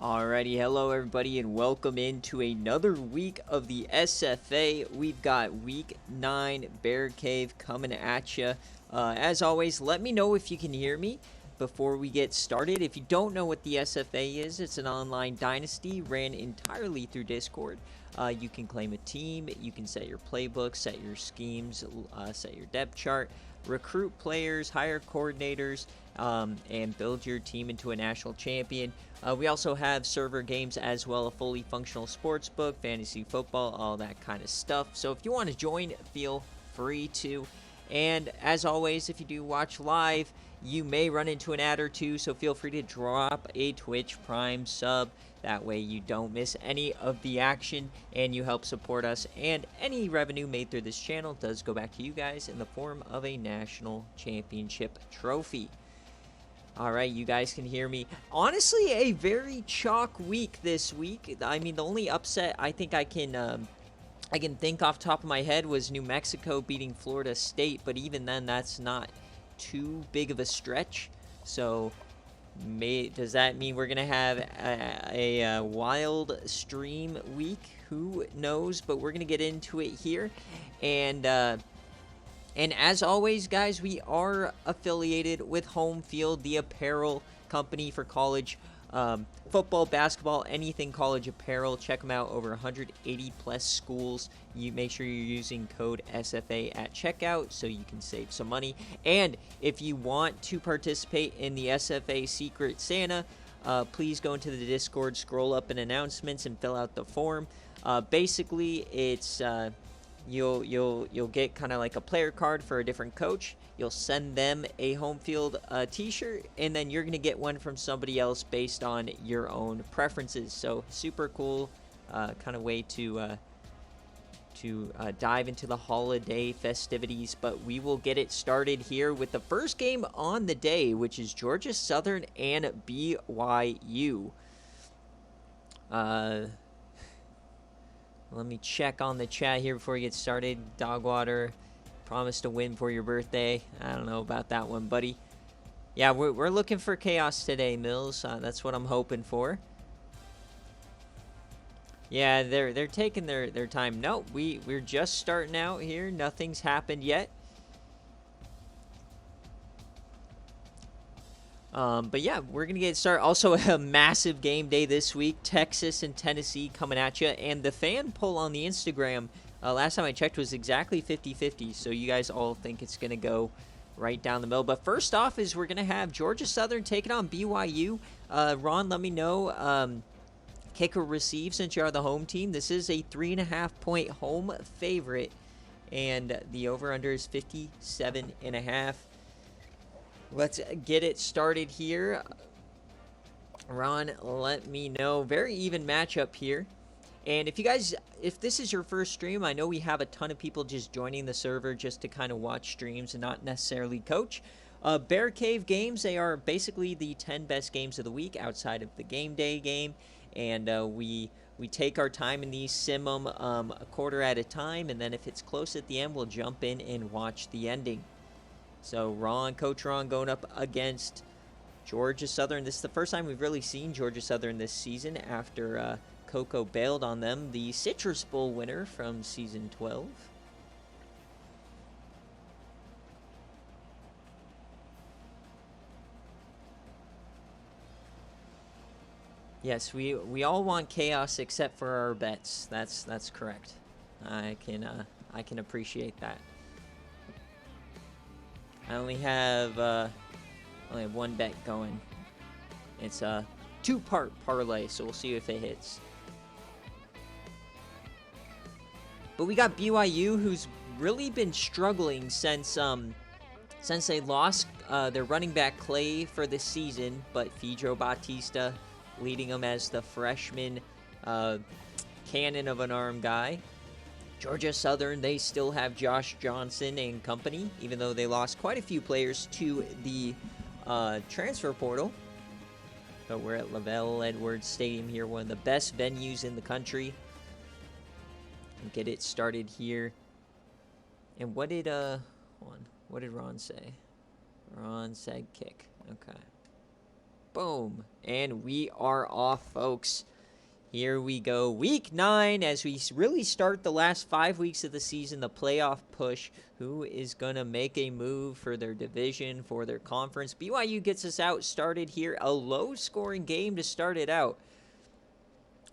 Alrighty, hello everybody and welcome into another week of the SFA. We've got week 9 BearCave coming at you. As always, let me know if you can hear me before we get started. If you don't know what the SFA is, it's an online dynasty ran entirely through Discord. You can claim a team, you can set your playbook, set your schemes, set your depth chart, recruit players, hire coordinators, and build your team into a national champion. We also have server games as well, a fully functional sports book, fantasy football, all that kind of stuff. So if you want to join, feel free to. And as always, if you do watch live, you may run into an ad or two, so feel free to drop a Twitch Prime sub. That way you don't miss any of the action and you help support us. And any revenue made through this channel does go back to you guys in the form of a national championship trophy. Alright, you guys can hear me. Honestly, a very chalk week this week. I mean, the only upset I think I can think off the top of my head was New Mexico beating Florida State, but even then, that's not too big of a stretch. So, does that mean we're going to have a wild stream week? Who knows? But we're going to get into it here. And as always, guys, we are affiliated with Home Field, the apparel company for college football, basketball, anything college apparel. Check them out. Over 180 plus schools. You make sure you're using code SFA at checkout so you can save some money. And if you want to participate in the SFA Secret Santa, please go into the Discord, scroll up in announcements, and fill out the form. Basically, it's You'll get kind of like a player card for a different coach. You'll send them a home field t-shirt, and then you're going to get one from somebody else based on your own preferences. So super cool kind of way to dive into the holiday festivities. But we will get it started here with the first game on the day, which is Georgia Southern and BYU. Let me check on the chat here before we get started. Dogwater, promised a win for your birthday. I don't know about that one, buddy. Yeah, we're looking for chaos today, Mills. That's what I'm hoping for. Yeah, they're taking their time. No, we're just starting out here. Nothing's happened yet. But yeah, we're going to get started. Also, a massive game day this week. Texas and Tennessee coming at you. And the fan poll on the Instagram, last time I checked, was exactly 50-50. So you guys all think it's going to go right down the middle. But first off is we're going to have Georgia Southern taking on BYU. Ron, let me know. Kick or receive since you are the home team. This is a 3.5-point home favorite. And the over-under is 57.5. Let's get it started here. Ron, let me know. Very even matchup here. And if this is your first stream, I know we have a ton of people just joining the server just to kind of watch streams and not necessarily coach. BearCave games, they are basically the 10 best games of the week outside of the game day game. And we take our time in these, sim them a quarter at a time. And then if it's close at the end, we'll jump in and watch the ending. So Coach Ron going up against Georgia Southern. This is the first time we've really seen Georgia Southern this season after Coco bailed on them. The Citrus Bowl winner from season 12. Yes, we all want chaos except for our bets. That's correct. I can appreciate that. I only have one bet going. It's a 2-part parlay, so we'll see if it hits. But we got BYU, who's really been struggling since they lost their running back Clay for this season, but Fedro Bautista leading them as the freshman cannon of an arm guy. Georgia Southern, they still have Josh Johnson and company, even though they lost quite a few players to the transfer portal. But we're at Lavelle Edwards Stadium here, one of the best venues in the country. And get it started here. And what did Ron say? Ron said kick. Okay. Boom. And we are off, folks. Here we go. Week 9 as we really start the last 5 weeks of the season, the playoff push. Who is going to make a move for their division, for their conference? BYU gets us out started here. A low-scoring game to start it out.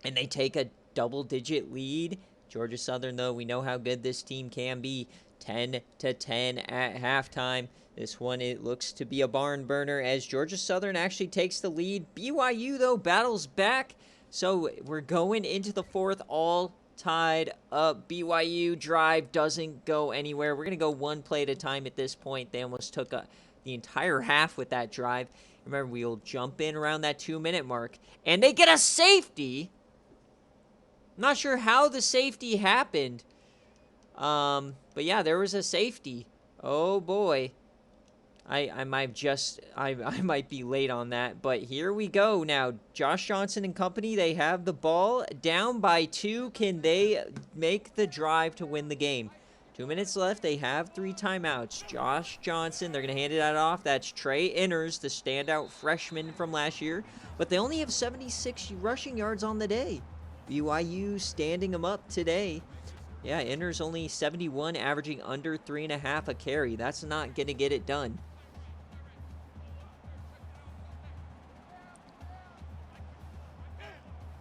And they take a double-digit lead. Georgia Southern, though, we know how good this team can be. 10-10 at halftime. This one, it looks to be a barn burner as Georgia Southern actually takes the lead. BYU, though, battles back. So we're going into the fourth, all tied up. BYU drive doesn't go anywhere. We're going to go one play at a time at this point. They almost took the entire half with that drive. Remember, we'll jump in around that 2-minute mark. And they get a safety. I'm not sure how the safety happened. But yeah, there was a safety. Oh boy. I might be late on that, but here we go now. Josh Johnson and company, they have the ball down by 2. Can they make the drive to win the game? 2 minutes left. They have 3 timeouts. Josh Johnson, they're going to hand it off. That's Trey Inners, the standout freshman from last year, but they only have 76 rushing yards on the day. BYU standing him up today. Yeah, Inners only 71, averaging under 3.5 a carry. That's not going to get it done.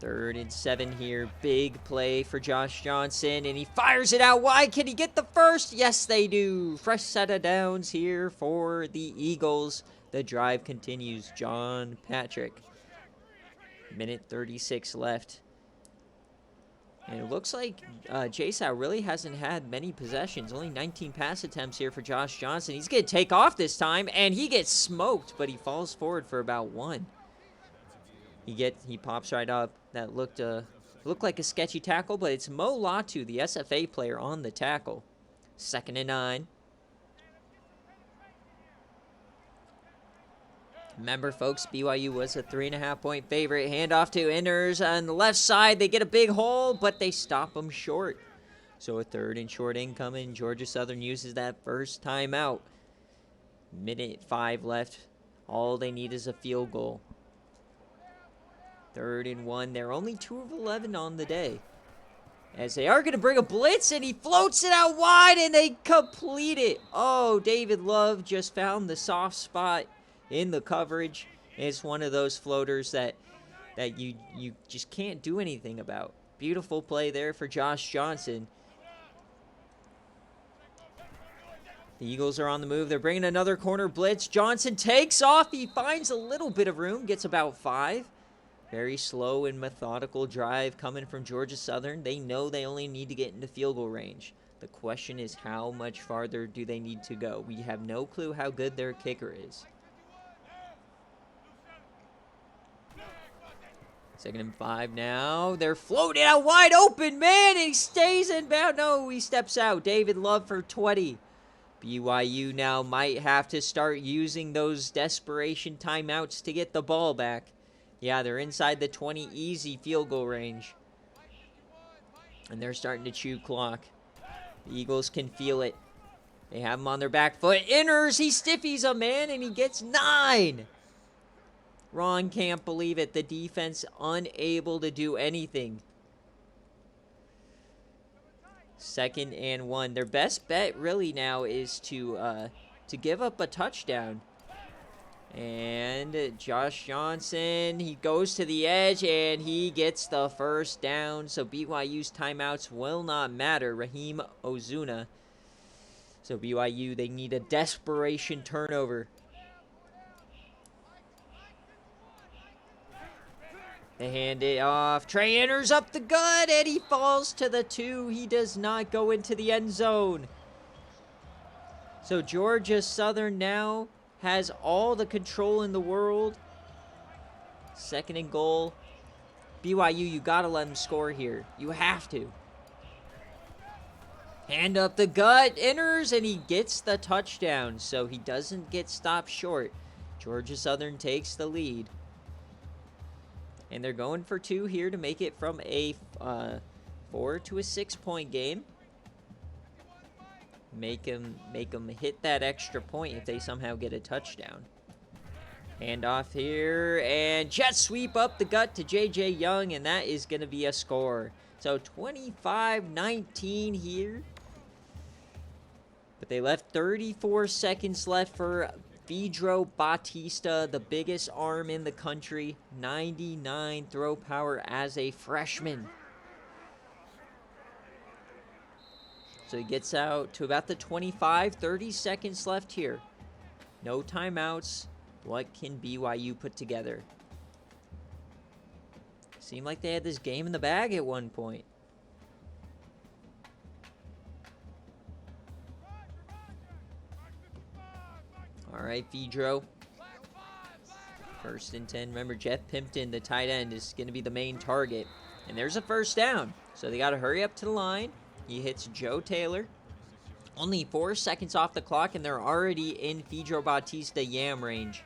Third and 7 here. Big play for Josh Johnson, and he fires it out wide. Can he get the first? Yes, they do. Fresh set of downs here for the Eagles. The drive continues. John Patrick. Minute 36 left. And it looks like JSOW really hasn't had many possessions. Only 19 pass attempts here for Josh Johnson. He's going to take off this time, and he gets smoked, but he falls forward for about 1. He pops right up. That looked like a sketchy tackle, but it's Mo Latu, the SFA player, on the tackle. 2nd and 9. Remember, folks, BYU was a 3.5-point favorite. Handoff to Inners on the left side. They get a big hole, but they stop them short. So a 3rd and short incoming. Georgia Southern uses that first timeout. Minute 5 left. All they need is a field goal. 3rd and 1. They're only 2 of 11 on the day. As they are going to bring a blitz, and he floats it out wide, and they complete it. Oh, David Love just found the soft spot in the coverage. It's one of those floaters that you just can't do anything about. Beautiful play there for Josh Johnson. The Eagles are on the move. They're bringing another corner blitz. Johnson takes off. He finds a little bit of room, gets about 5. Very slow and methodical drive coming from Georgia Southern. They know they only need to get into field goal range. The question is, how much farther do they need to go? We have no clue how good their kicker is. 2nd and 5 now. They're floating out wide open, man, and he stays in bounds. No, he steps out. David Love for 20. BYU now might have to start using those desperation timeouts to get the ball back. Yeah, they're inside the 20 easy field goal range. And they're starting to chew clock. The Eagles can feel it. They have him on their back foot. Inners, he stiffies a man, and he gets 9. Ron can't believe it. The defense unable to do anything. 2nd and 1. Their best bet really now is to give up a touchdown. And Josh Johnson, he goes to the edge, and he gets the first down. So BYU's timeouts will not matter. Raheem Ozuna. So BYU, they need a desperation turnover. They hand it off. Trey Inners up the gut, and he falls to the 2. He does not go into the end zone. So Georgia Southern now has all the control in the world. 2nd and goal. BYU, you got to let them score here. You have to. Hand up the gut, Inners, and he gets the touchdown. So he doesn't get stopped short. Georgia Southern takes the lead. And they're going for 2 here to make it from a 4 to a 6-point game. Make them hit that extra point if they somehow get a touchdown. Handoff here, and jet sweep up the gut to J.J. Young, and that is going to be a score. So 25-19 here. But they left 34 seconds left for Vidro Batista, the biggest arm in the country. 99 throw power as a freshman. So he gets out to about the 25, 30 seconds left here. No timeouts. What can BYU put together? Seemed like they had this game in the bag at one point. All right, Vidro. 1st and 10. Remember, Jeff Pimpton, the tight end, is going to be the main target. And there's a first down. So they got to hurry up to the line. He hits Joe Taylor. Only 4 seconds off the clock, and they're already in Vidro Batista yam range.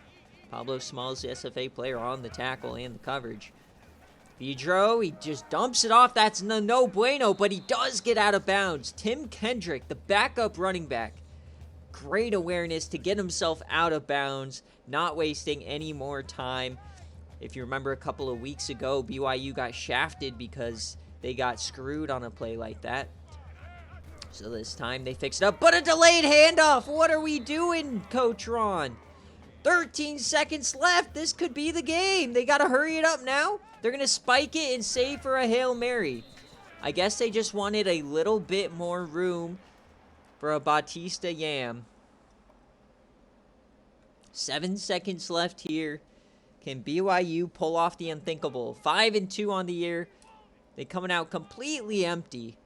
Pablo Smalls, the SFA player, on the tackle and the coverage. Vidro, he just dumps it off. That's no bueno, but he does get out of bounds. Tim Kendrick, the backup running back. Great awareness to get himself out of bounds, not wasting any more time. If you remember a couple of weeks ago, BYU got shafted because they got screwed on a play like that. So this time they fixed it up, but a delayed handoff. What are we doing, Coach Ron? 13 seconds left. This could be the game. They got to hurry it up now. They're going to spike it and save for a Hail Mary. I guess they just wanted a little bit more room for a Batista yam. 7 seconds left here. Can BYU pull off the unthinkable? 5-2 on the year. They coming out completely empty.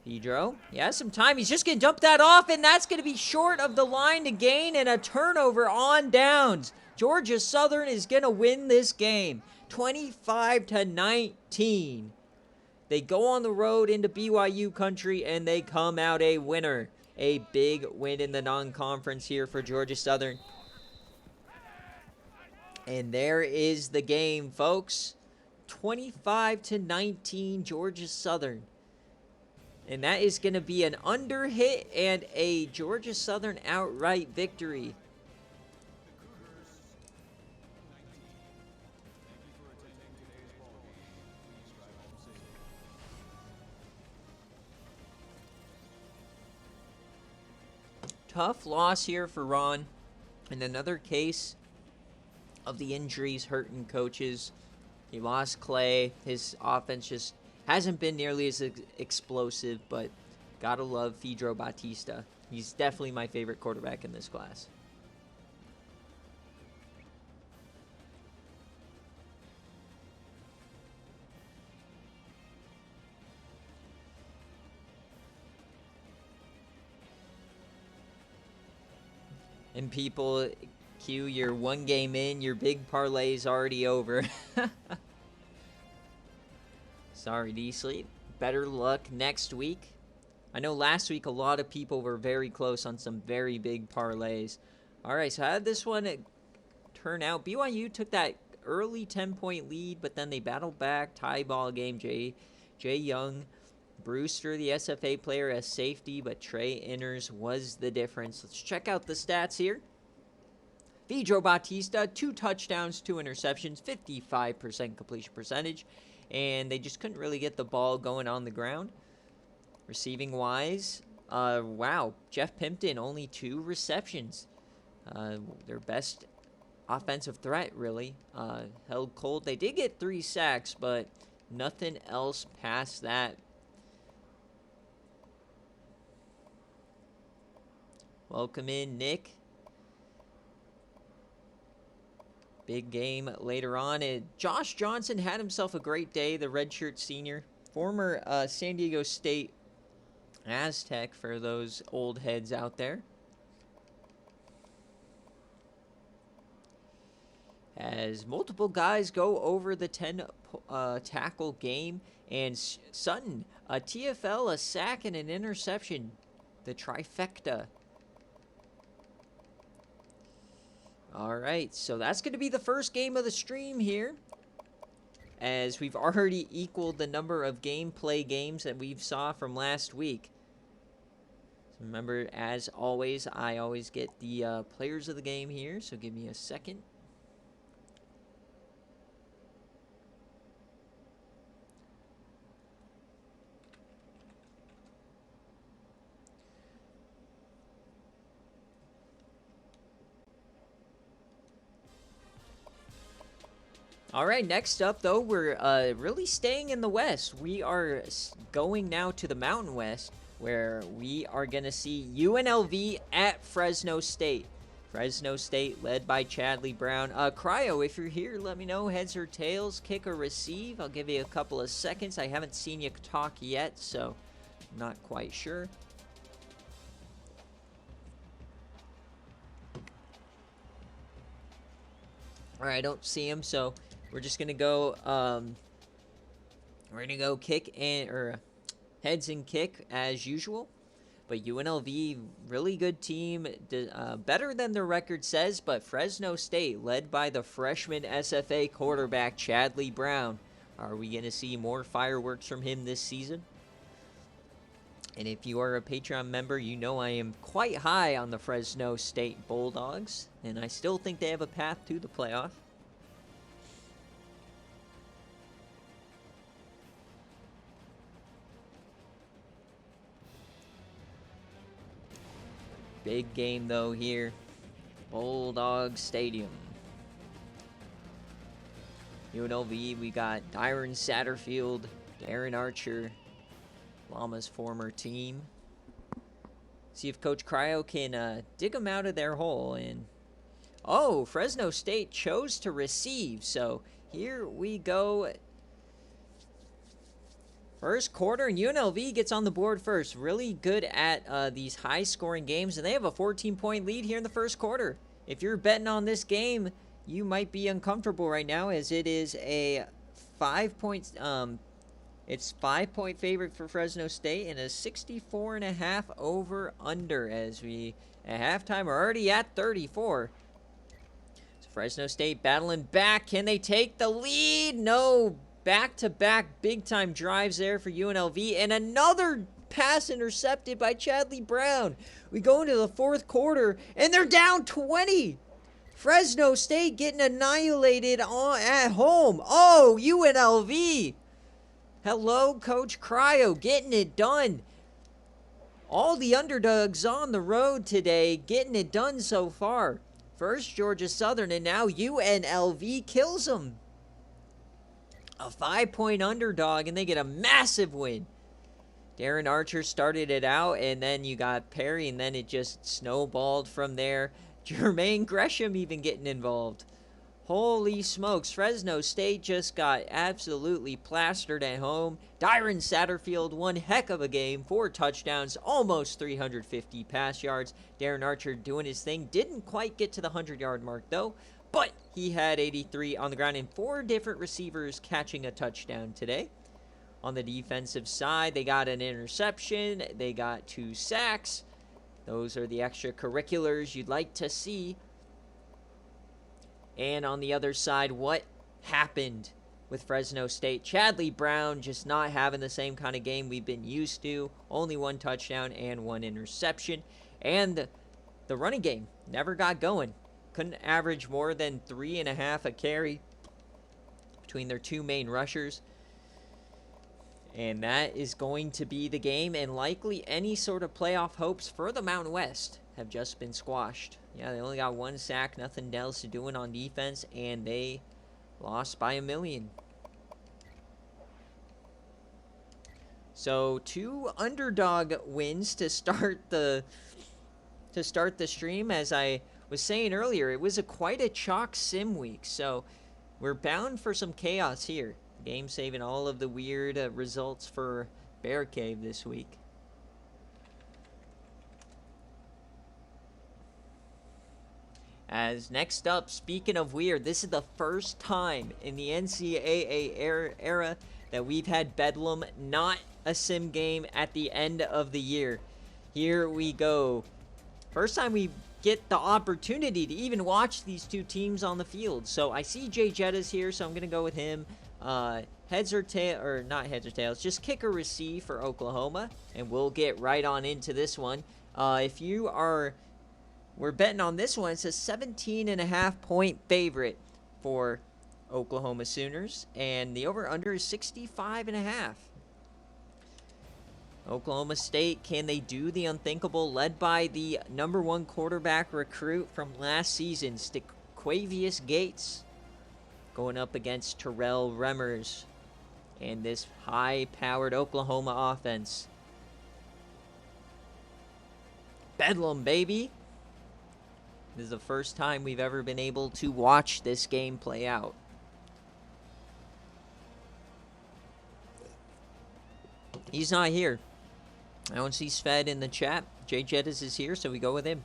Vidro, he has some time. He's just going to dump that off, and that's going to be short of the line to gain, and a turnover on downs. Georgia Southern is going to win this game, 25-19. They go on the road into BYU country, and they come out a winner. A big win in the non-conference here for Georgia Southern. And there is the game, folks. 25-19, Georgia Southern. And that is going to be an under hit and a Georgia Southern outright victory. Tough loss here for Ron. And another case of the injuries hurting coaches. He lost Clay. His offense just hasn't been nearly as explosive, but gotta love Vidro Batista. He's definitely my favorite quarterback in this class. And people, Q, you're one game in, your big parlay is already over. Sorry, D-Sleep. Better luck next week. I know last week a lot of people were very close on some very big parlays. All right, so how did this one turn out? BYU took that early 10-point lead, but then they battled back. Tie ball game. Jay Young, Brewster, the SFA player, as safety, but Trey Inners was the difference. Let's check out the stats here. Vidro Batista, 2 touchdowns, 2 interceptions, 55% completion percentage. And they just couldn't really get the ball going on the ground. Receiving wise, wow, Jeff Pimpton, only 2 receptions. Their best offensive threat, really. Held cold. They did get 3 sacks, but nothing else past that. Welcome in, Nick. Big game later on. And Josh Johnson had himself a great day, the redshirt senior. Former San Diego State Aztec for those old heads out there. As multiple guys go over the 10 tackle game. And Sutton, a TFL, a sack, and an interception. The trifecta. All right, so that's going to be the first game of the stream here, as we've already equaled the number of gameplay games that we've saw from last week. Remember, as always, I always get the players of the game here, so give me a second. All right, next up, though, we're really staying in the West. We are going now to the Mountain West, where we are going to see UNLV at Fresno State. Fresno State led by Chadley Brown. Cryo, if you're here, let me know. Heads or tails, kick or receive. I'll give you a couple of seconds. I haven't seen you talk yet, so I'm not quite sure. All right, I don't see him, so we're just gonna go. We're gonna go kick or heads and kick as usual. But UNLV, really good team, better than their record says. But Fresno State, led by the freshman SFA quarterback Chadley Brown, are we gonna see more fireworks from him this season? And if you are a Patreon member, you know I am quite high on the Fresno State Bulldogs, and I still think they have a path to the playoff. Big game, though, here. Bulldog Stadium. UNLV, we got Dyron Satterfield, Darren Archer, Llama's former team. See if Coach Cryo can dig them out of their hole. And oh, Fresno State chose to receive. So here we go. First quarter, and UNLV gets on the board first. Really good at these high-scoring games, and they have a 14-point lead here in the first quarter. If you're betting on this game, you might be uncomfortable right now, as it is a 5-point. It's 5-point favorite for Fresno State and a 64.5 over/under. As we at halftime are already at 34. So Fresno State battling back. Can they take the lead? No. Back-to-back big-time drives there for UNLV. And another pass intercepted by Chadley Brown. We go into the fourth quarter, and they're down 20. Fresno State getting annihilated at home. Oh, UNLV. Hello, Coach Cryo, getting it done. All the underdogs on the road today, getting it done so far. First Georgia Southern, and now UNLV kills them. A 5-point underdog, and they get a massive win. Darren Archer started it out, and then you got Perry, and then it just snowballed from there. Jermaine Gresham even getting involved. Holy smokes, Fresno State just got absolutely plastered at home. Dyron Satterfield, one heck of a game. 4 touchdowns, almost 350 pass yards. Darren Archer doing his thing. Didn't quite get to the 100-yard mark, though. But he had 83 on the ground and 4 different receivers catching a touchdown today. On the defensive side, they got an interception. They got 2 sacks. Those are the extracurriculars you'd like to see. And on the other side, what happened with Fresno State? Chadley Brown just not having the same kind of game we've been used to. Only 1 touchdown and 1 interception. And the running game never got going. Couldn't average more than 3.5 a carry between their 2 main rushers. And that is going to be the game, and likely any sort of playoff hopes for the Mountain West have just been squashed. Yeah, they only got 1 sack, nothing else to doing on defense, and they lost by 1 million. So 2 underdog wins to start the stream. As I was saying earlier, it was quite a chalk sim week, so we're bound for some chaos here. Game saving all of the weird results for BearCave this week. As next up, speaking of weird, this is the first time in the NCAA era that we've had Bedlam, not a sim game at the end of the year. Here we go. First time we get the opportunity to even watch these 2 teams on the field. So I see Jay Jetta's here, so I'm going to go with him. Heads or tail, or not heads or tails, just kick or receive for Oklahoma, and we'll get right on into this one. If you are, we're betting on this one. It's a 17.5 point favorite for Oklahoma Sooners, and the over-under is 65.5. Oklahoma State, can they do the unthinkable? Led by the #1 quarterback recruit from last season, Stequavius Gates, going up against Terrell Remmers and this high-powered Oklahoma offense. Bedlam, baby. This is the first time we've ever been able to watch this game play out. He's not here. I don't see Sven in the chat. Jay Jettis is here, so we go with him.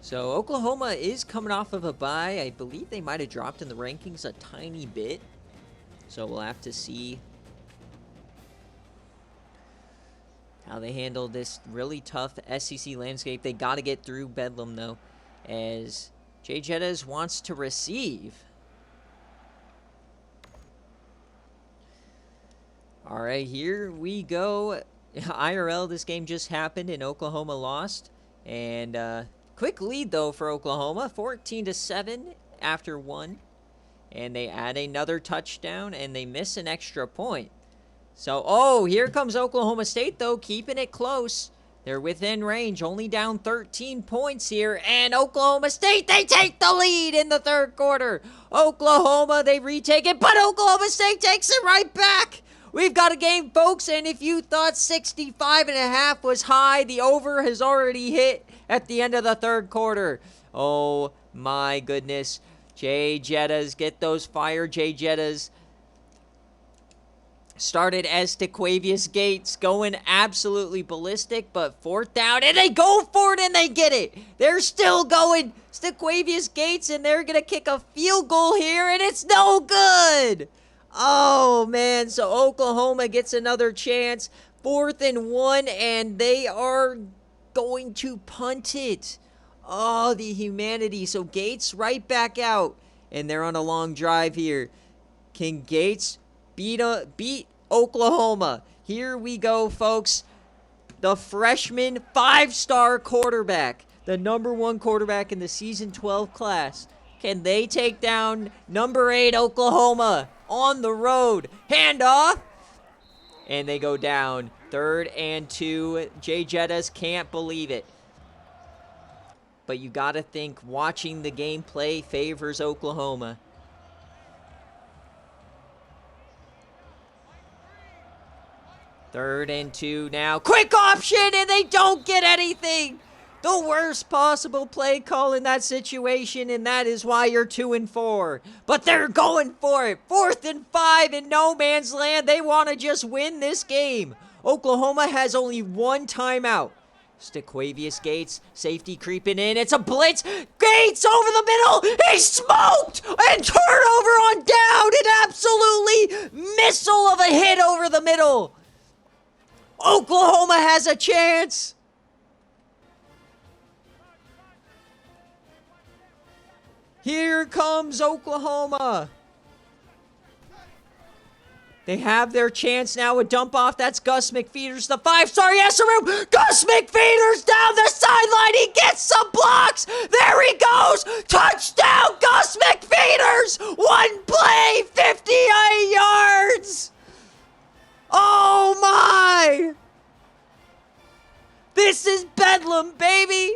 So Oklahoma is coming off of a bye. I believe they might have dropped in the rankings a tiny bit. So we'll have to see how they handle this really tough SEC landscape. They got to get through Bedlam, though, as Jay Jettas wants to receive. All right, here we go. IRL, this game just happened and Oklahoma lost. And quick lead, though, for Oklahoma, 14-7 after one. And they add another touchdown, and they miss an extra point. So, oh, here comes Oklahoma State, though, keeping it close. They're within range, only down 13 points here. And Oklahoma State, they take the lead in the third quarter. Oklahoma, they retake it, but Oklahoma State takes it right back. We've got a game, folks, and if you thought 65.5 was high, the over has already hit at the end of the third quarter. Oh, my goodness. Jay Jettas, get those fire Jay Jettas. Started as Stequavius Gates, going absolutely ballistic, but fourth down, and they go for it, and they get it. They're still going. Stequavius Gates, and they're going to kick a field goal here, and it's no good. Oh, man, so Oklahoma gets another chance. 4th and 1, and they are going to punt it. Oh, the humanity. So Gates right back out, and they're on a long drive here. Can Gates beat Oklahoma? Here we go, folks. The freshman 5-star quarterback, the #1 quarterback in the season 12 class. Can they take down number 8 Oklahoma on the road? Handoff, and they go down. 3rd and 2. Jay Jettas can't believe it. But you got to think watching the game play favors Oklahoma. Third and 2 now. Quick option, and they don't get anything. The worst possible play call in that situation, and that is why you're 2 and 4. But they're going for it. 4th and 5 in no man's land. They want to just win this game. Oklahoma has only one timeout. Stequavius Gates, safety creeping in. It's a blitz. Gates over the middle. He's smoked, and turnover on down. An absolutely missile of a hit over the middle. Oklahoma has a chance. Here comes Oklahoma. They have their chance now. A dump off. That's Gus McFeeters, the 5-star. Yes, room. Gus McFeeters down the sideline. He gets some blocks. There he goes. Touchdown, Gus McFeeters. One play, 58 yards. Oh, my. This is Bedlam, baby.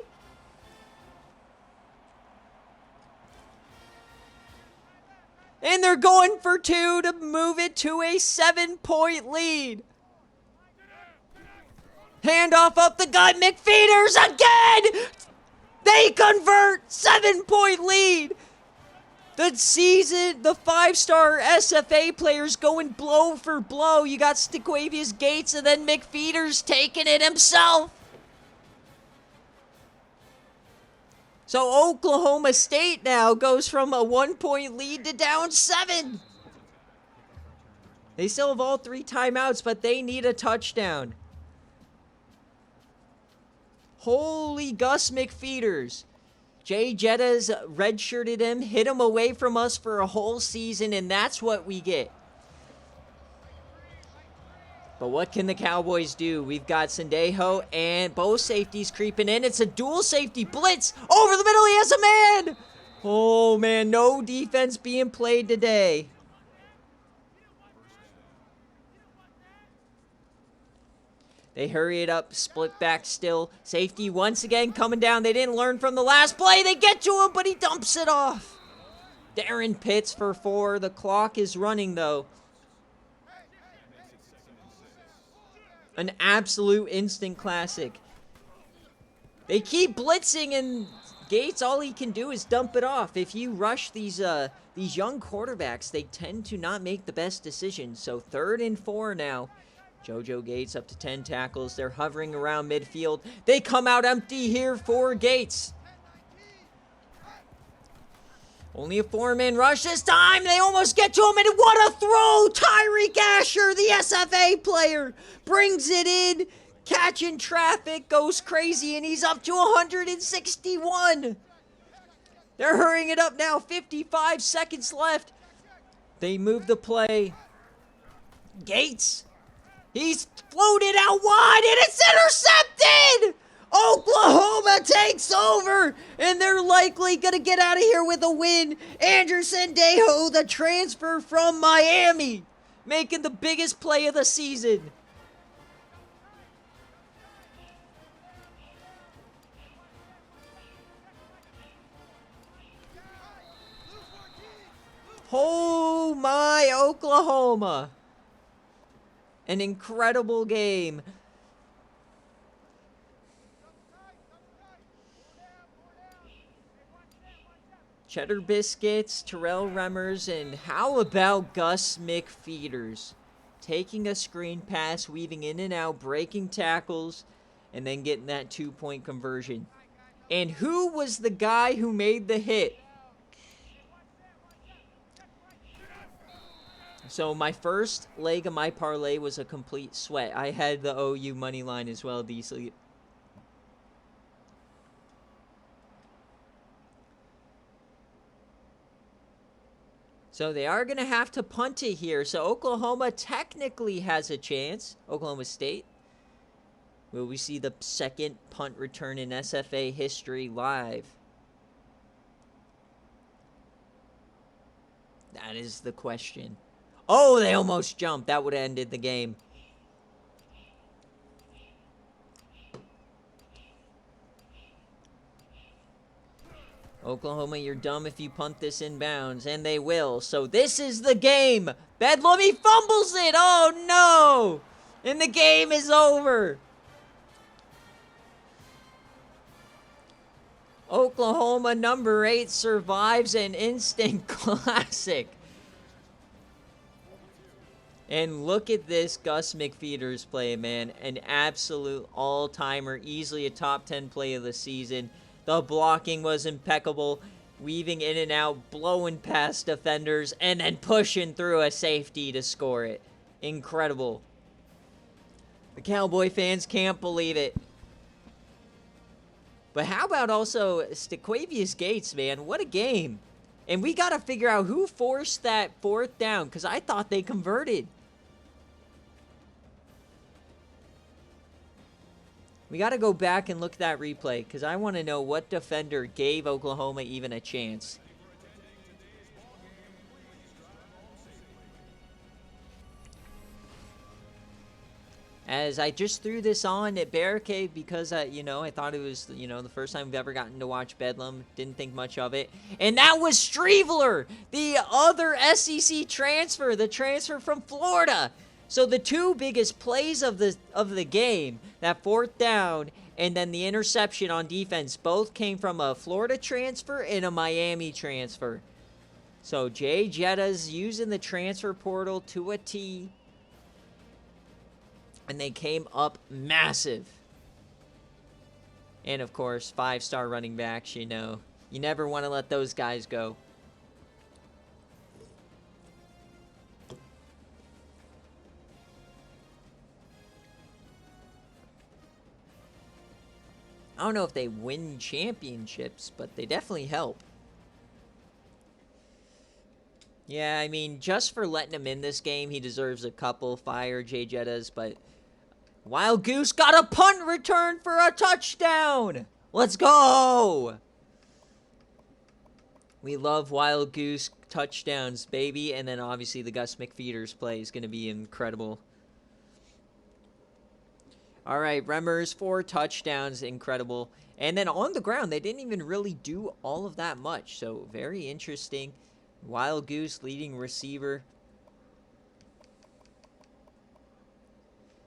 And they're going for 2 to move it to a 7-point lead. Handoff up the gut. McFeeters again. They convert. 7-point lead. The 5-star SFA players going blow for blow. You got Stequavius Gates and then McFeeters taking it himself. So Oklahoma State now goes from a 1-point lead to down 7. They still have all 3 timeouts, but they need a touchdown. Holy Gus McFeeters. Jay Jetta's redshirted him, hid him away from us for a whole season, and that's what we get. But what can the Cowboys do? We've got Sendejo and both safeties creeping in. It's a dual safety blitz. Over the middle, he has a man. Oh, man, no defense being played today. They hurry it up, split back still. Safety once again coming down. They didn't learn from the last play. They get to him, but he dumps it off. Darren Pitts for 4. The clock is running, though. An absolute instant classic. They keep blitzing, and Gates, all he can do is dump it off. If you rush these young quarterbacks, they tend to not make the best decisions. So 3rd and 4 now. JoJo Gates up to 10 tackles. They're hovering around midfield. They come out empty here for Gates. Only a 4-man rush this time. They almost get to him, and what a throw! Tyreek Asher, the SFA player, brings it in. Catching traffic, goes crazy, and he's up to 161. They're hurrying it up now. 55 seconds left. They move the play. Gates. He's floated out wide, and it's intercepted! Oklahoma takes over, and they're likely going to get out of here with a win. Andrew Sendejo, the transfer from Miami, making the biggest play of the season. Oh my, Oklahoma. An incredible game. Cheddar Biscuits, Terrell Remmers, and how about Gus McFeeders? Taking a screen pass, weaving in and out, breaking tackles, and then getting that 2-point conversion. And who was the guy who made the hit? So my first leg of my parlay was a complete sweat. I had the OU money line as well, decently. So they are going to have to punt it here. So Oklahoma technically has a chance. Oklahoma State. Will we see the second punt return in SFA history live? That is the question. Oh, they almost jumped. That would have ended the game. Oklahoma, you're dumb if you punt this inbounds, and they will. So this is the game. Bedlam, he fumbles it. Oh, no. And the game is over. Oklahoma number 8 survives an instant classic. And look at this Gus McFeeders play, man. An absolute all-timer. Easily a top 10 play of the season. The blocking was impeccable. Weaving in and out, blowing past defenders, and then pushing through a safety to score it. Incredible. The Cowboy fans can't believe it. But how about also Stequavius Gates, man? What a game. And we got to figure out who forced that 4th down, because I thought they converted. We got to go back and look at that replay, because I want to know what defender gave Oklahoma even a chance. As I just threw this on at BearCave because, I thought it was, the first time we've ever gotten to watch Bedlam. Didn't think much of it. And that was Streveler, the other SEC transfer, the transfer from Florida. So the 2 biggest plays of the game, that 4th down and then the interception on defense, both came from a Florida transfer and a Miami transfer. So Jay Jetta's using the transfer portal to a T. And they came up massive. And, of course, 5-star running backs, you never want to let those guys go. I don't know if they win championships, but they definitely help. Yeah, I mean, just for letting him in this game, he deserves a couple fire Jay Jettas, but Wild Goose got a punt return for a touchdown! Let's go! We love Wild Goose touchdowns, baby, and then obviously the Gus McFeeters play is going to be incredible. All right, Remmers, 4 touchdowns, incredible. And then on the ground, they didn't even really do all of that much, so very interesting. Wild Goose, leading receiver.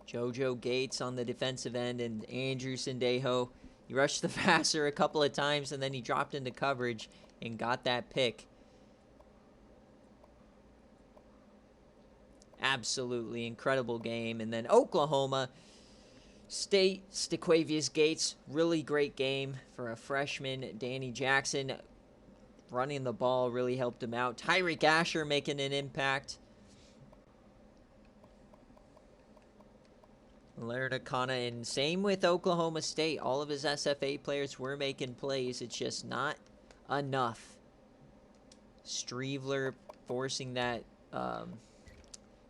JoJo Gates on the defensive end, and Andrew Sendejo. He rushed the passer a couple of times, and then he dropped into coverage and got that pick. Absolutely incredible game. And then Oklahoma State, Stequavius Gates, really great game for a freshman. Danny Jackson running the ball really helped him out. Tyreek Asher making an impact. Laird Akana, and same with Oklahoma State. All of his SFA players were making plays. It's just not enough. Streveler forcing that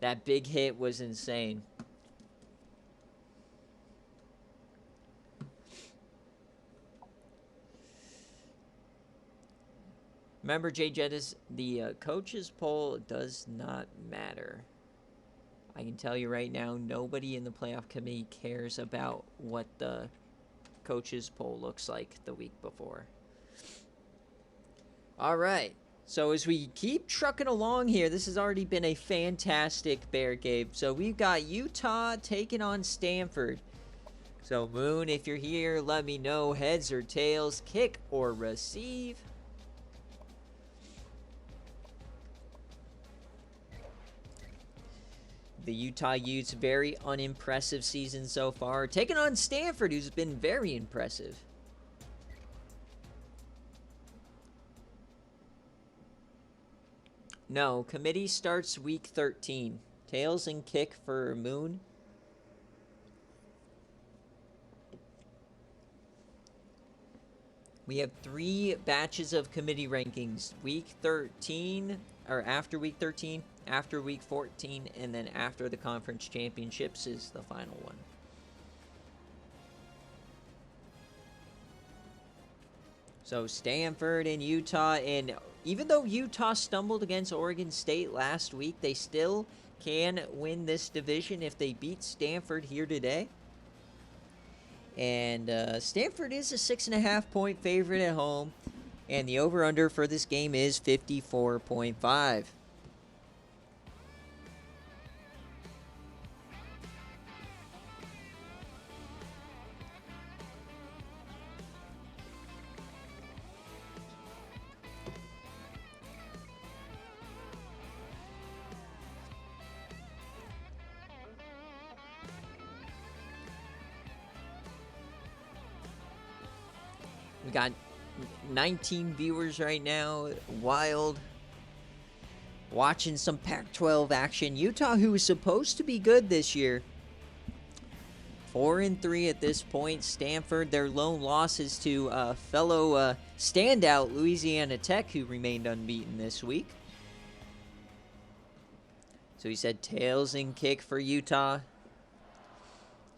that big hit was insane. Remember, Jay Jettis, the coaches poll does not matter. I can tell you right now, nobody in the playoff committee cares about what the coaches poll looks like the week before. All right. So as we keep trucking along here, this has already been a fantastic BearCave. So we've got Utah taking on Stanford. So Moon, if you're here, let me know, heads or tails, kick or receive. The Utah Utes, very unimpressive season so far. Taking on Stanford, who's been very impressive. No, committee starts week 13. Tails and kick for Moon. We have 3 batches of committee rankings. Week 13, or after week 13, after week 14, and then after the conference championships is the final one. So Stanford and Utah, and even though Utah stumbled against Oregon State last week, they still can win this division if they beat Stanford here today. And Stanford is a 6.5-point favorite at home, and the over-under for this game is 54.5. We got 19 viewers right now. Wild. Watching some Pac-12 action. Utah, who is supposed to be good this year. 4-3 at this point. Stanford, their lone losses to fellow standout Louisiana Tech, who remained unbeaten this week. So he said tails and kick for Utah.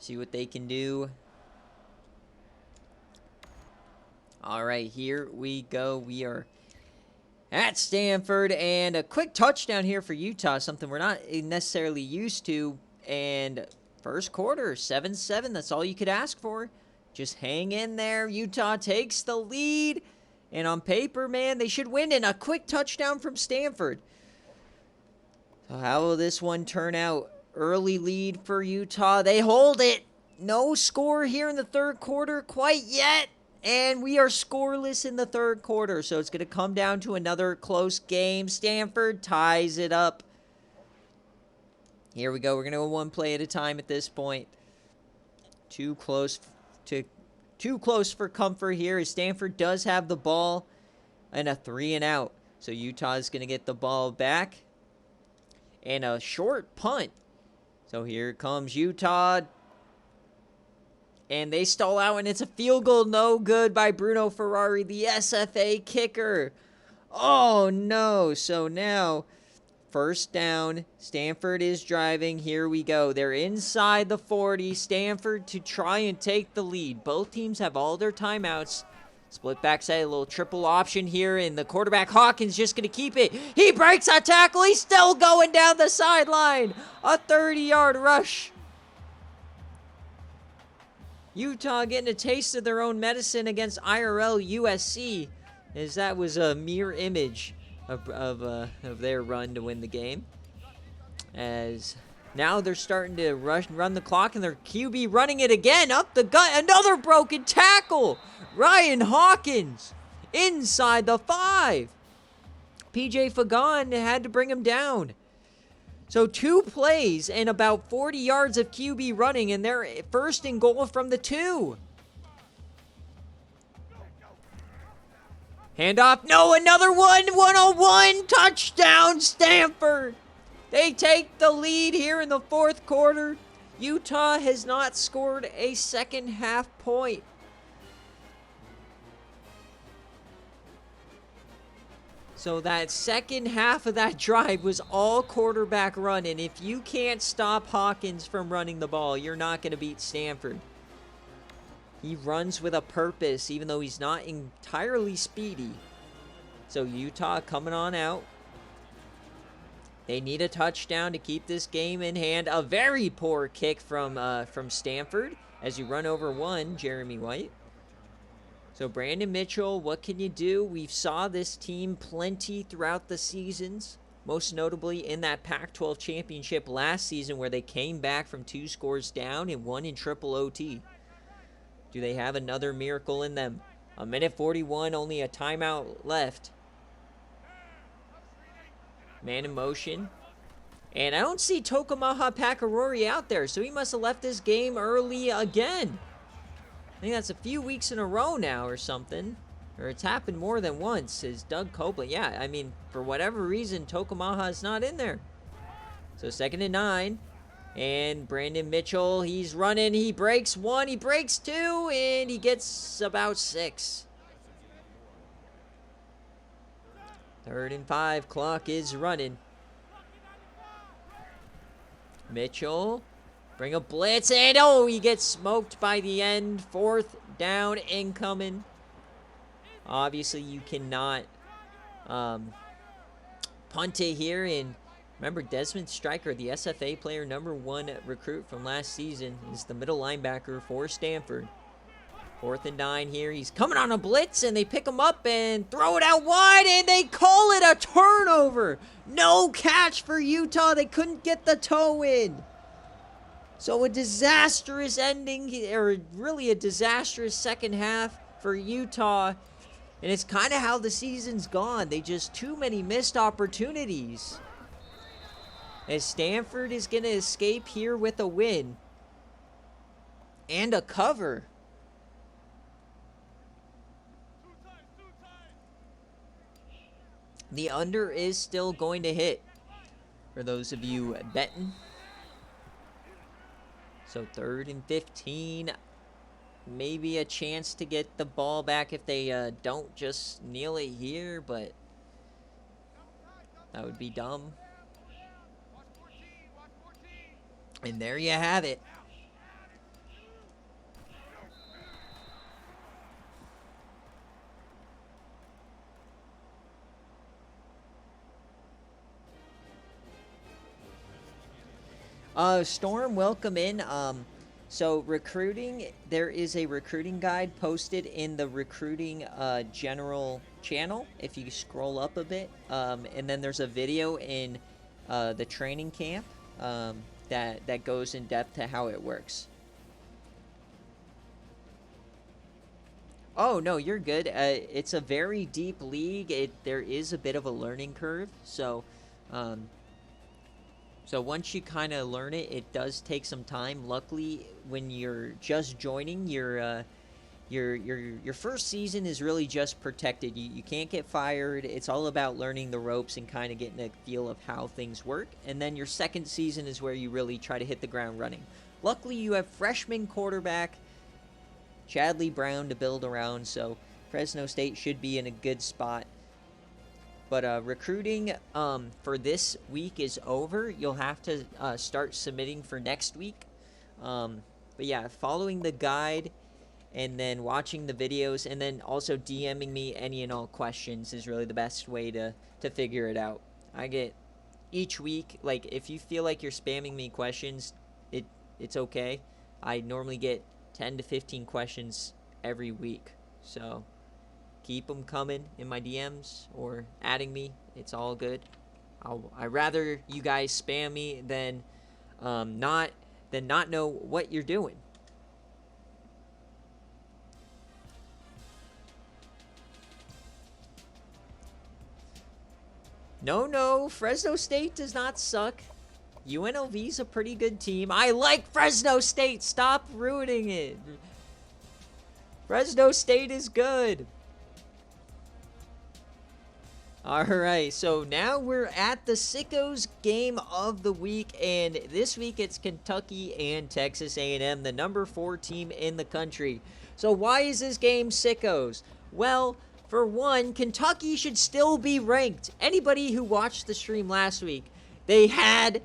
See what they can do. All right, here we go. We are at Stanford, and a quick touchdown here for Utah, something we're not necessarily used to. And first quarter, 7-7, that's all you could ask for. Just hang in there. Utah takes the lead, and on paper, man, they should win. And a quick touchdown from Stanford. So how will this one turn out? Early lead for Utah. They hold it. No score here in the third quarter quite yet. And we are scoreless in the third quarter, so it's going to come down to another close game. Stanford ties it up. Here we go. We're going to go one play at a time at this point. Too close for comfort here, as Stanford does have the ball and a 3-and-out. So Utah is going to get the ball back. And a short punt. So here comes Utah. And they stall out, and it's a field goal. No good by Bruno Ferrari, the SFA kicker. Oh, no. So now, first down. Stanford is driving. Here we go. They're inside the 40. Stanford to try and take the lead. Both teams have all their timeouts. Split backside, a little triple option here, and the quarterback Hawkins just going to keep it. He breaks a tackle. He's still going down the sideline. A 30-yard rush. Utah getting a taste of their own medicine against IRL USC, as that was a mirror image of their run to win the game. As now they're starting to run the clock, and their QB running it again up the gut. Another broken tackle. Ryan Hawkins inside the 5. PJ Fagan had to bring him down. So 2 plays and about 40 yards of QB running, and they're first and goal from the 2. Handoff. No, another one. 101. Touchdown, Stanford. They take the lead here in the 4th quarter. Utah has not scored a second half point. So that second half of that drive was all quarterback run, and if you can't stop Hawkins from running the ball, you're not going to beat Stanford. He runs with a purpose, even though he's not entirely speedy. So Utah coming on out. They need a touchdown to keep this game in hand. A very poor kick from Stanford as you run over one, Jeremy White. So Brandon Mitchell, what can you do? We saw this team plenty throughout the seasons, most notably in that Pac-12 championship last season where they came back from 2 scores down and won in triple OT. Do they have another miracle in them? 1:41, only a timeout left. Man in motion. And I don't see Tokumaha Pakarori out there, so he must have left this game early again. I think that's a few weeks in a row now or something. Or it's happened more than once, is Doug Copeland. Yeah, I mean, for whatever reason, Tokumaha is not in there. So 2nd and 9. And Brandon Mitchell, he's running. He breaks 1, he breaks 2, and he gets about 6. 3rd and 5, clock is running. Mitchell, bring a blitz, and oh, he gets smoked by the end. 4th down incoming. Obviously, you cannot punt it here. And remember, Desmond Stryker, the SFA player #1 recruit from last season, is the middle linebacker for Stanford. 4th and 9 here. He's coming on a blitz, and they pick him up and throw it out wide, and they call it a turnover. No catch for Utah. They couldn't get the toe in. So a disastrous ending, or really a disastrous second half for Utah. And it's kind of how the season's gone. They just too many missed opportunities. As Stanford is going to escape here with a win. And a cover. The under is still going to hit. For those of you betting. So 3rd and 15. Maybe a chance to get the ball back if they don't just kneel it here, but that would be dumb. And there you have it. Storm, welcome in. So recruiting, there is a recruiting guide posted in the recruiting general channel if you scroll up a bit. And then there's a video in the training camp that goes in depth to how it works. Oh, no, you're good. It's a very deep league. There is a bit of a learning curve. So once you kind of learn it, it does take some time. Luckily, when you're just joining, your first season is really just protected. You can't get fired. It's all about learning the ropes and kind of getting a feel of how things work. And then your second season is where you really try to hit the ground running. Luckily, you have freshman quarterback Chadley Brown to build around, so Fresno State should be in a good spot. But recruiting for this week is over. You'll have to start submitting for next week. But yeah, following the guide and then watching the videos and then also DMing me any and all questions is really the best way to figure it out. I get each week, like if you feel like you're spamming me questions, it's okay. I normally get 10 to 15 questions every week. So keep them coming in my DMs or adding me. It's all good. I'd rather you guys spam me than not know what you're doing. No, Fresno State does not suck. UNLV's a pretty good team. I like Fresno State. Stop ruining it. Fresno State is good. Alright, so now we're at the Sickos game of the week, and this week it's Kentucky and Texas A&M, the number 4 team in the country. So why is this game Sickos? Well, for one, Kentucky should still be ranked. Anybody who watched the stream last week, they had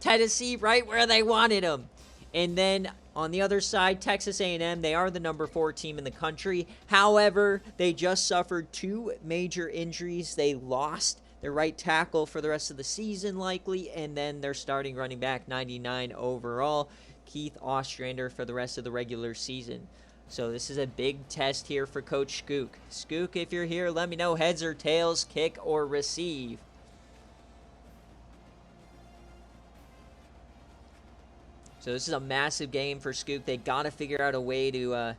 Tennessee right where they wanted them. And then on the other side, Texas A&M, they are the number 4 team in the country. However, they just suffered 2 major injuries. They lost their right tackle for the rest of the season likely, and then their starting running back, 99 overall, Keith Ostrander, for the rest of the regular season. So this is a big test here for Coach Skook. Skook, if you're here, let me know heads or tails, kick or receive. So this is a massive game for Skook. They got to figure out a way to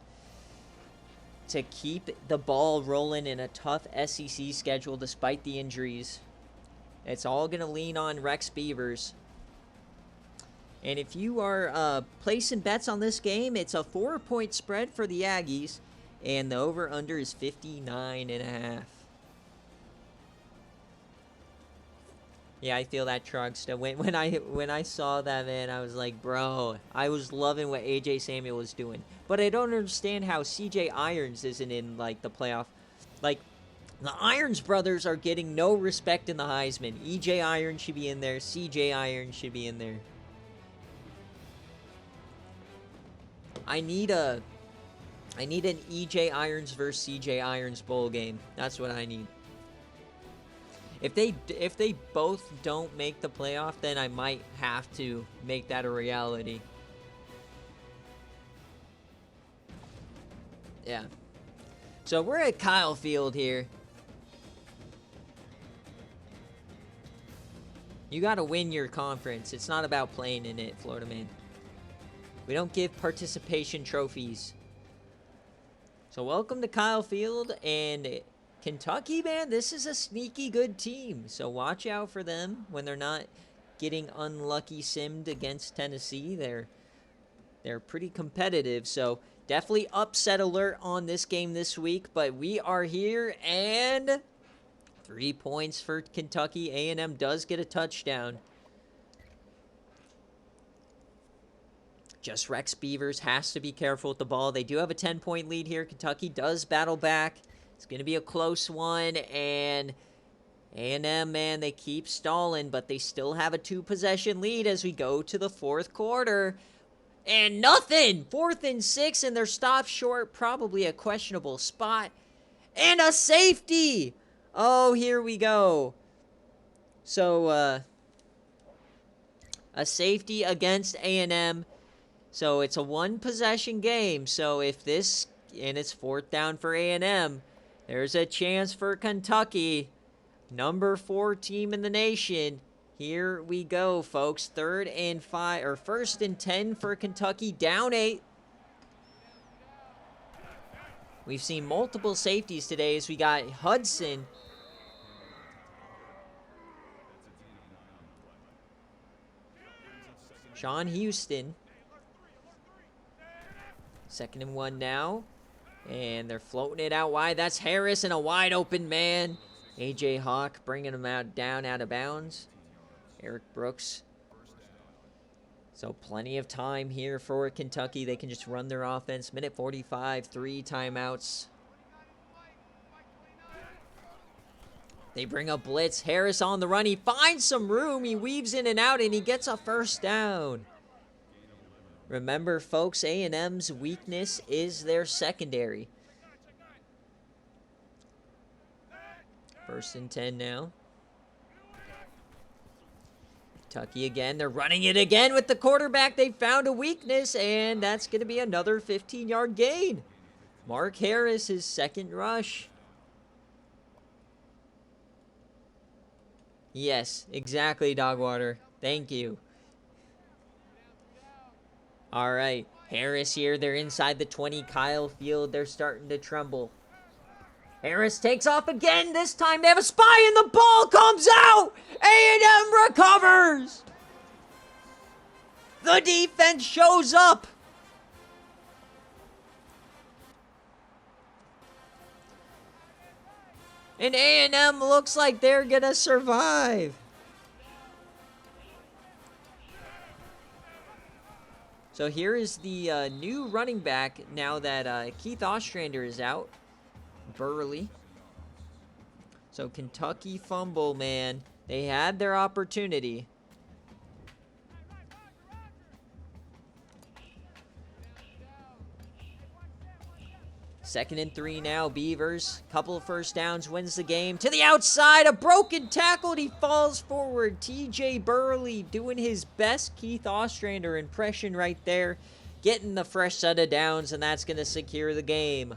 keep the ball rolling in a tough SEC schedule despite the injuries. It's all going to lean on Rex Beavers. And if you are placing bets on this game, it's a 4-point spread for the Aggies, and the over-under is 59.5. Yeah, I feel that Trugsta. When I saw that, man, I was like, bro, I was loving what AJ Samuel was doing. But I don't understand how CJ Irons isn't in, like, the playoff. Like, the Irons brothers are getting no respect in the Heisman. EJ Irons should be in there. CJ Irons should be in there. I need an EJ Irons versus CJ Irons bowl game. That's what I need. If they both don't make the playoff, then I might have to make that a reality. Yeah. So we're at Kyle Field here. You got to win your conference. It's not about playing in it, Florida man. We don't give participation trophies. So welcome to Kyle Field, and Kentucky, man, this is a sneaky good team. So watch out for them when they're not getting unlucky simmed against Tennessee. They're pretty competitive, so definitely upset alert on this game this week. But we are here, and 3 points for Kentucky. A&M does get a touchdown. Just Rex Beavers has to be careful with the ball. They do have a 10-point lead here. Kentucky does battle back. It's going to be a close one, and A&M, man, they keep stalling, but they still have a 2-possession lead as we go to the 4th quarter. And nothing! 4th and 6, and they're stopped short. Probably a questionable spot. And a safety! Oh, here we go. So, a safety against A&M. So it's a 1-possession game. So if this, and it's 4th down for A&M, there's a chance for Kentucky, number 4 team in the nation. Here we go, folks. 3rd and 5, or 1st and 10 for Kentucky, down 8. We've seen multiple safeties today as we got Hudson. Sean Houston. 2nd and 1 now. And they're floating it out wide. That's Harris and a wide open man. A.J. Hawk bringing him out down out of bounds. Eric Brooks So plenty of time here for Kentucky. They can just run their offense. Minute 45, 3 timeouts. They bring up blitz. Harris on the run. He finds some room. He weaves in and out, and he gets a first down. Remember, folks, A&M's weakness is their secondary. 1st and 10 now. Kentucky again. They're running it again with the quarterback. They found a weakness, and that's going to be another 15-yard gain. Mark Harris, his 2nd rush. Yes, exactly, Dogwater. Thank you. All right, Harris here. They're inside the 20. Kyle Field, they're starting to tremble. Harris takes off again. This time they have a spy and the ball comes out. A&M recovers. The defense shows up. And A&M looks like they're going to survive. So here is the new running back now that Keith Ostrander is out. Burley. So Kentucky fumble, man. They had their opportunity. Second and 3 now. Beavers. Couple of first downs. Wins the game. To the outside. A broken tackle. And he falls forward. TJ Burley doing his best Keith Ostrander impression right there. Getting the fresh set of downs. And that's going to secure the game.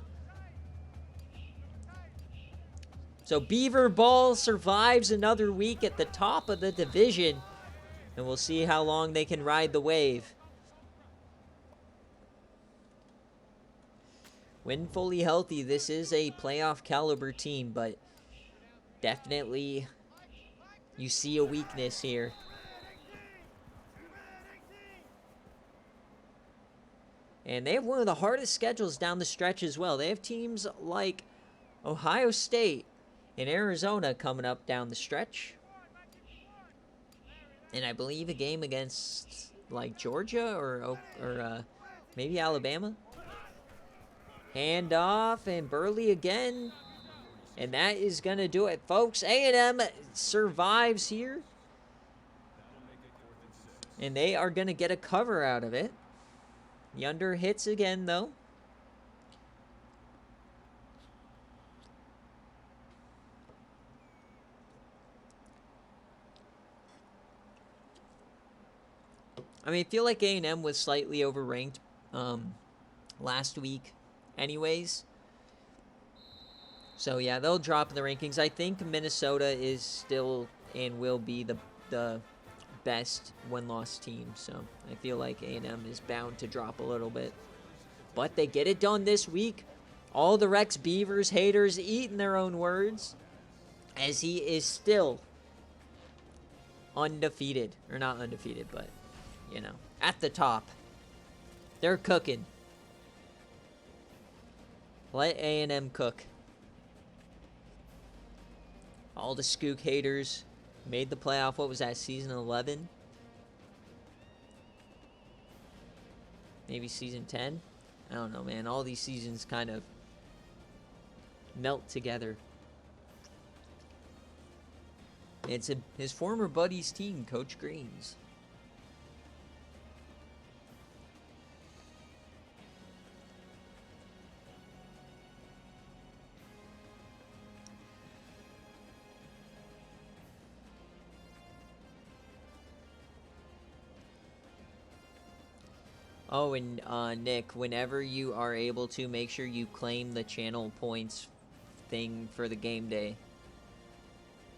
So Beaver Ball survives another week at the top of the division. And we'll see how long they can ride the wave. When fully healthy, this is a playoff caliber team, but definitely you see a weakness here. And they have one of the hardest schedules down the stretch as well. They have teams like Ohio State and Arizona coming up down the stretch. And I believe a game against like Georgia or maybe Alabama. Hand off, and Burley again. And that is going to do it, folks. A&M survives here. And they are going to get a cover out of it. The under hits again, though. I mean, I feel like A&M was slightly overranked last week anyways. So, yeah, they'll drop in the rankings. I think Minnesota is still and will be the best win-loss team. So, I feel like A&M is bound to drop a little bit. But they get it done this week. All the Rex Beavers haters eating their own words, as he is still undefeated. Or not undefeated, but, you know, at the top. They're cooking. Let A&M cook. All the Skook haters made the playoff. What was that, season 11? Maybe season 10? I don't know, man. All these seasons kind of melt together. It's his former buddy's team, Coach Green's. Oh, and Nick, whenever you are able to, make sure you claim the channel points thing for the game day.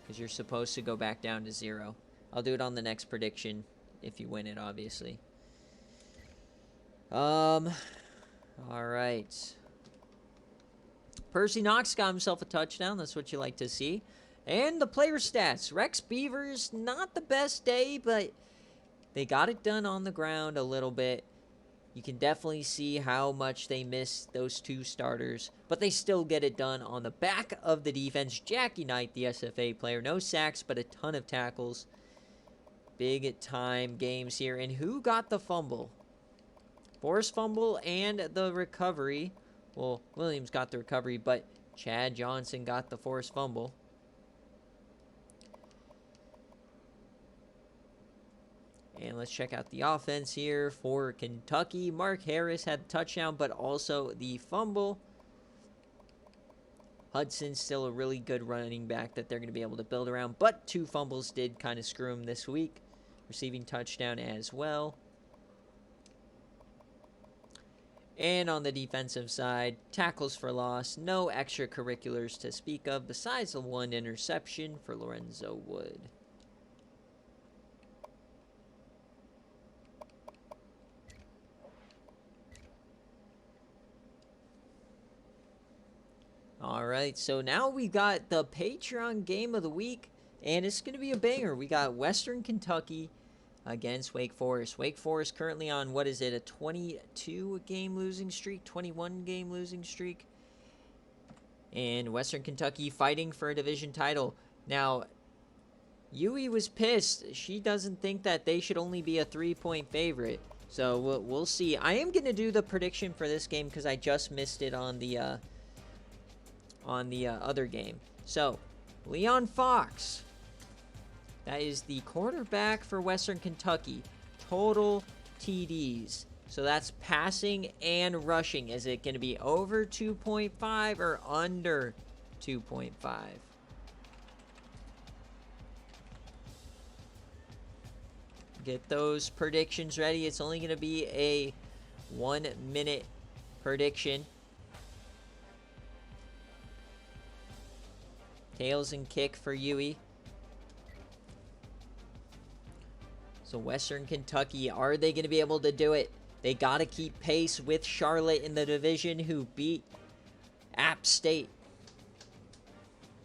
Because you're supposed to go back down to 0. I'll do it on the next prediction if you win it, obviously. Alright. Percy Knox got himself a touchdown. That's what you like to see. And the player stats. Rex Beavers, not the best day, but they got it done on the ground a little bit. You can definitely see how much they missed those 2 starters, but they still get it done on the back of the defense. Jackie Knight, the SFA player, no sacks, but a ton of tackles. big time games here. And who got the fumble? Forrest fumble and the recovery. Well, Williams got the recovery, but Chad Johnson got the forced fumble. And let's check out the offense here for Kentucky. Mark Harris had the touchdown, but also the fumble. Hudson's still a really good running back that they're going to be able to build around, but 2 fumbles did kind of screw him this week. Receiving touchdown as well. And on the defensive side, tackles for loss, no extracurriculars to speak of besides the 1 interception for Lorenzo Wood. All right, so now we got the Patreon game of the week, and it's going to be a banger. We got Western Kentucky against Wake Forest. Wake Forest currently on, what is it, a 22-game losing streak, 21-game losing streak. And Western Kentucky fighting for a division title. Now, Yui was pissed. She doesn't think that they should only be a 3-point favorite. So we'll see. I am going to do the prediction for this game because I just missed it on the other game. So, Leon Fox. That is the quarterback for Western Kentucky. Total TDs. So that's passing and rushing. Is it going to be over 2.5 or under 2.5? Get those predictions ready. It's only going to be a 1-minute prediction. Tails and kick for Yui. So Western Kentucky, are they going to be able to do it? They got to keep pace with Charlotte in the division, who beat App State.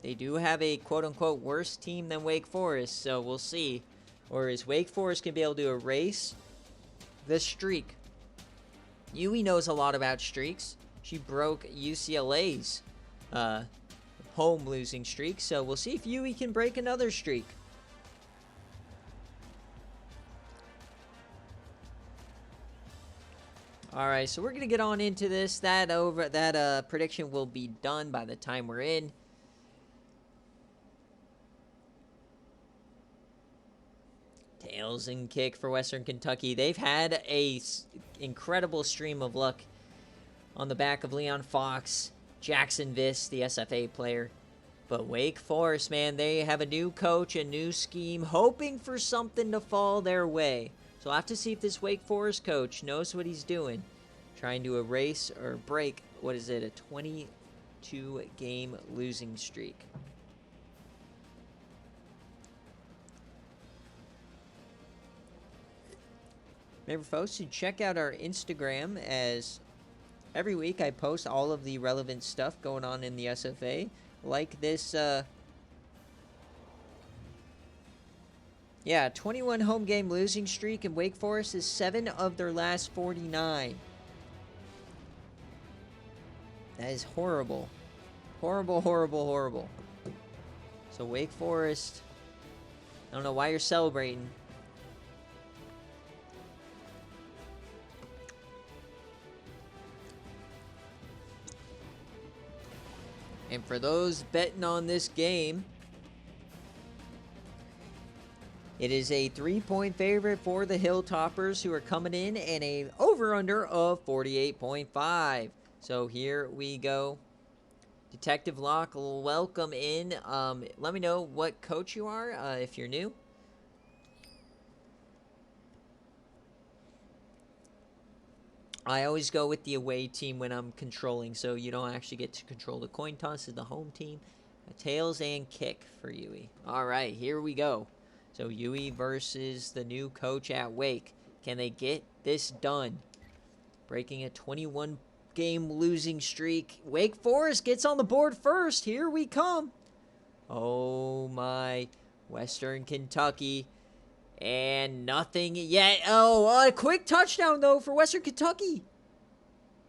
They do have a quote-unquote worse team than Wake Forest, so we'll see. Or is Wake Forest going to be able to erase the streak? Yui knows a lot about streaks. She broke UCLA's home losing streak, so we'll see if Yui can break another streak. All right, so we're gonna get on into this. That prediction will be done by the time we're in. Tails and kick for Western Kentucky. They've had a incredible stream of luck on the back of Leon Fox, Jackson Viss, the SFA player. But Wake Forest, man, they have a new coach, a new scheme, hoping for something to fall their way. So we'll have to see if this Wake Forest coach knows what he's doing. Trying to erase or break, what is it, a 22-game losing streak. Remember, folks, to check out our Instagram, as every week I post all of the relevant stuff going on in the SFA. Like this, 21 home game losing streak, and Wake Forest is 7 of their last 49. That is horrible. Horrible, horrible, horrible. So Wake Forest, I don't know why you're celebrating. And for those betting on this game, it is a 3-point favorite for the Hilltoppers, who are coming in, and a over-under of 48.5. So here we go. Detective Locke, welcome in. Let me know what coach you are if you're new. I always go with the away team when I'm controlling, so you don't actually get to control the coin toss. Is the home team. Tails and kick for Yui. All right, here we go. So Yui versus the new coach at Wake. Can they get this done? Breaking a 21-game losing streak. Wake Forest gets on the board first. Here we come. Oh my. Western Kentucky. And nothing yet. Oh, a quick touchdown, though, for Western Kentucky.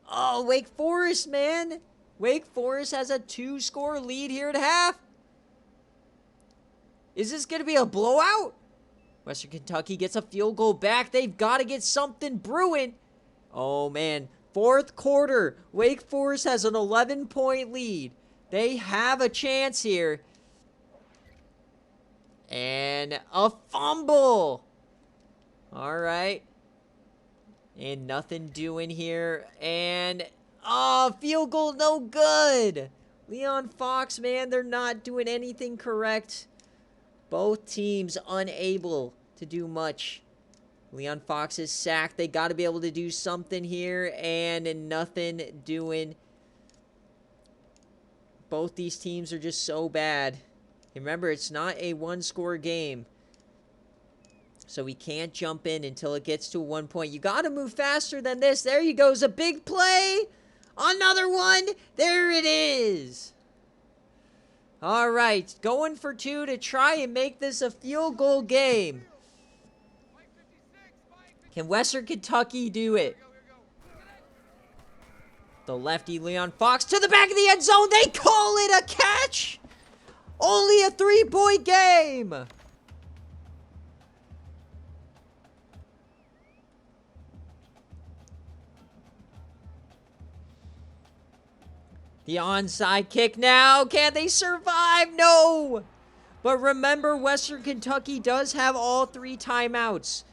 Oh, Wake Forest, man. Wake Forest has a 2-score lead here at half. Is this going to be a blowout? Western Kentucky gets a field goal back. They've got to get something brewing. Oh, man. Fourth quarter. Wake Forest has an 11-point lead. They have a chance here. And a fumble. All right. And nothing doing here. And, field goal, no good. Leon Fox, man, they're not doing anything correct. Both teams unable to do much. Leon Fox is sacked. They got to be able to do something here. And nothing doing. Both these teams are just so bad. Remember, it's not a one-score game. So we can't jump in until it gets to 1 point. You got to move faster than this. There you go. A big play. Another one. There it is. All right. Going for 2 to try and make this a field goal game. Can Western Kentucky do it? The lefty Leon Fox to the back of the end zone. They call it a catch. Only a 3-point game. The onside kick now. Can they survive? No. But remember, Western Kentucky does have all 3 timeouts.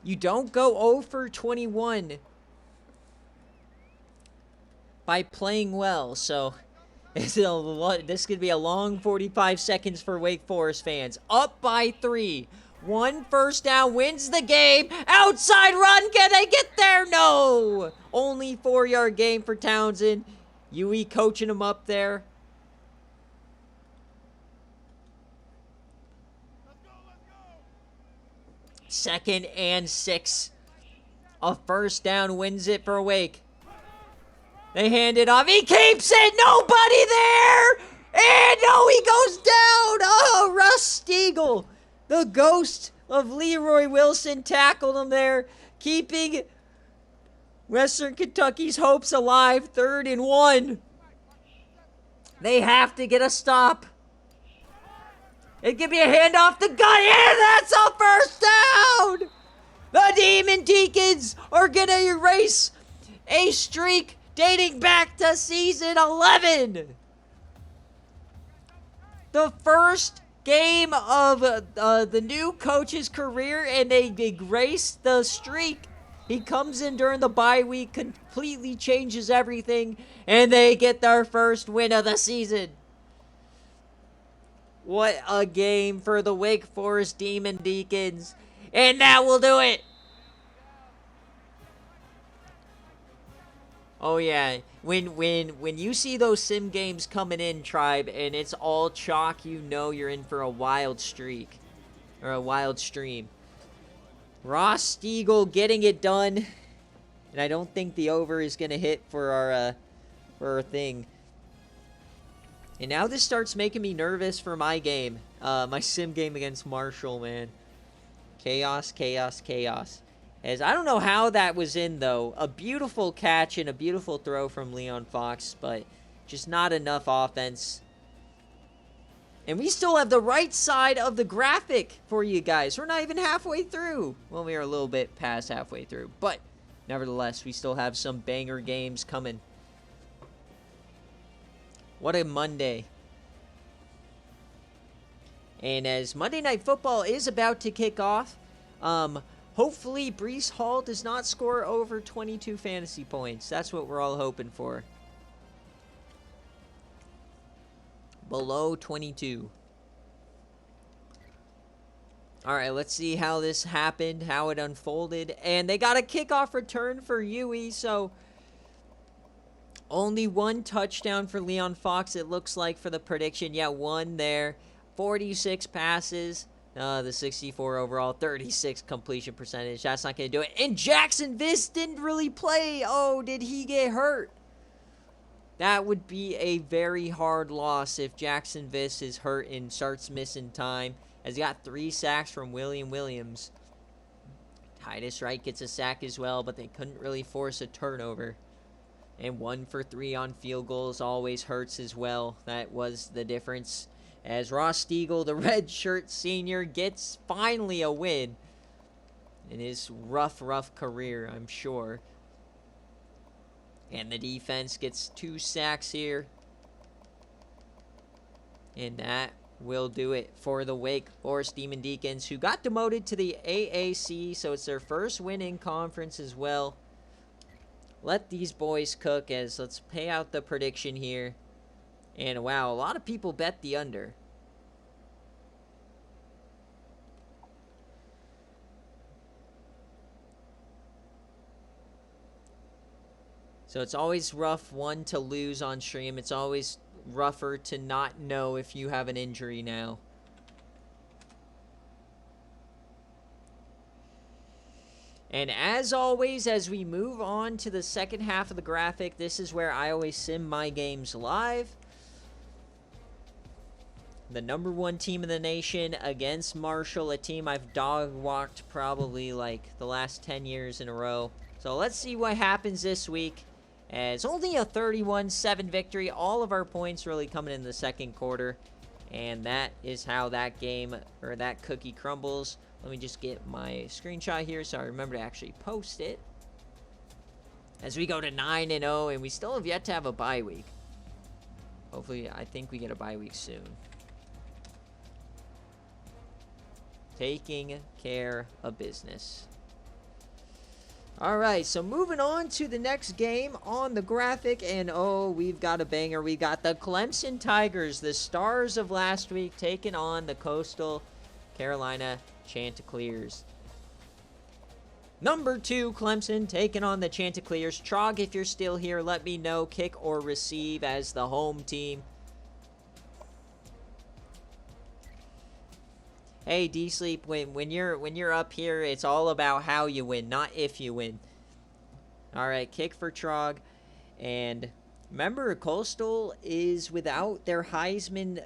You don't go 0 for 21 by playing well. So this could be a long 45 seconds for Wake Forest fans. Up by 3. 1 first down wins the game. Outside run. Can they get there? No. Only 4-yard gain for Townsend. UE coaching him up there. Second and 6. A first down wins it for Wake. They hand it off. He keeps it. Nobody there. And no, he goes down. Oh, Russ Stiegel, the ghost of Leroy Wilson, tackled him there, keeping Western Kentucky's hopes alive. 3rd and 1. They have to get a stop. It could be a handoff to Guy, and that's a first down! The Demon Deacons are going to erase a streak dating back to season 11. The first game of the new coach's career, and they erase the streak. He comes in during the bye week, completely changes everything, and they get their first win of the season. What a game for the Wake Forest Demon Deacons. And that will do it. Oh yeah, when you see those sim games coming in, Tribe, and it's all chalk, you know you're in for a wild streak. Or a wild stream. Ross Stiegel getting it done. And I don't think the over is going to hit for our thing. And now this starts making me nervous for my game. My sim game against Marshall, man. Chaos, chaos, chaos. As I don't know how that was in, though. A beautiful catch and a beautiful throw from Leon Fox, but just not enough offense. And we still have the right side of the graphic for you guys. We're not even halfway through. Well, we are a little bit past halfway through, but nevertheless, we still have some banger games coming. What a Monday. And as Monday Night Football is about to kick off, hopefully Breece Hall does not score over 22 fantasy points. That's what we're all hoping for. Below 22. All right, let's see how this happened, how it unfolded. And they got a kickoff return for UE, so only 1 touchdown for Leon Fox, it looks like, for the prediction. Yeah, 1 there. 46 passes. The 64 overall, 36 completion percentage. That's not going to do it. And Jackson Viss didn't really play. Oh, did he get hurt? That would be a very hard loss if Jackson Viss is hurt and starts missing time. As he got 3 sacks from William Williams. Titus Wright gets a sack as well, but they couldn't really force a turnover. And 1 for 3 on field goals always hurts as well. That was the difference as Ross Stiegel, the redshirt senior, gets finally a win in his rough career, I'm sure. And the defense gets 2 sacks here. And that will do it for the Wake Forest Demon Deacons, who got demoted to the AAC, so it's their first win in conference as well. Let these boys cook, as let's pay out the prediction here. And wow, a lot of people bet the under. So it's always rough, one, to lose on stream. It's always rougher to not know if you have an injury now. And as always, as we move on to the second half of the graphic, this is where I always sim my games live. The #1 team in the nation against Marshall, a team I've dog-walked probably like the last 10 years in a row. So let's see what happens this week. It's only a 31-7 victory. All of our points really coming in the second quarter. And that is how that game, or that cookie, crumbles. Let me just get my screenshot here so I remember to actually post it. As we go to 9-0, and we still have yet to have a bye week. Hopefully, I think we get a bye week soon. Taking care of business. Alright, so moving on to the next game on the graphic, and oh, we've got a banger. We got the Clemson Tigers, the stars of last week, taking on the Coastal Carolina Chanticleers. #2, Clemson, taking on the Chanticleers. Trog, if you're still here, let me know, kick or receive as the home team. Hey, D-Sleep, when you're up here, it's all about how you win, not if you win. All right, kick for Trog. And remember, Coastal is without their Heisman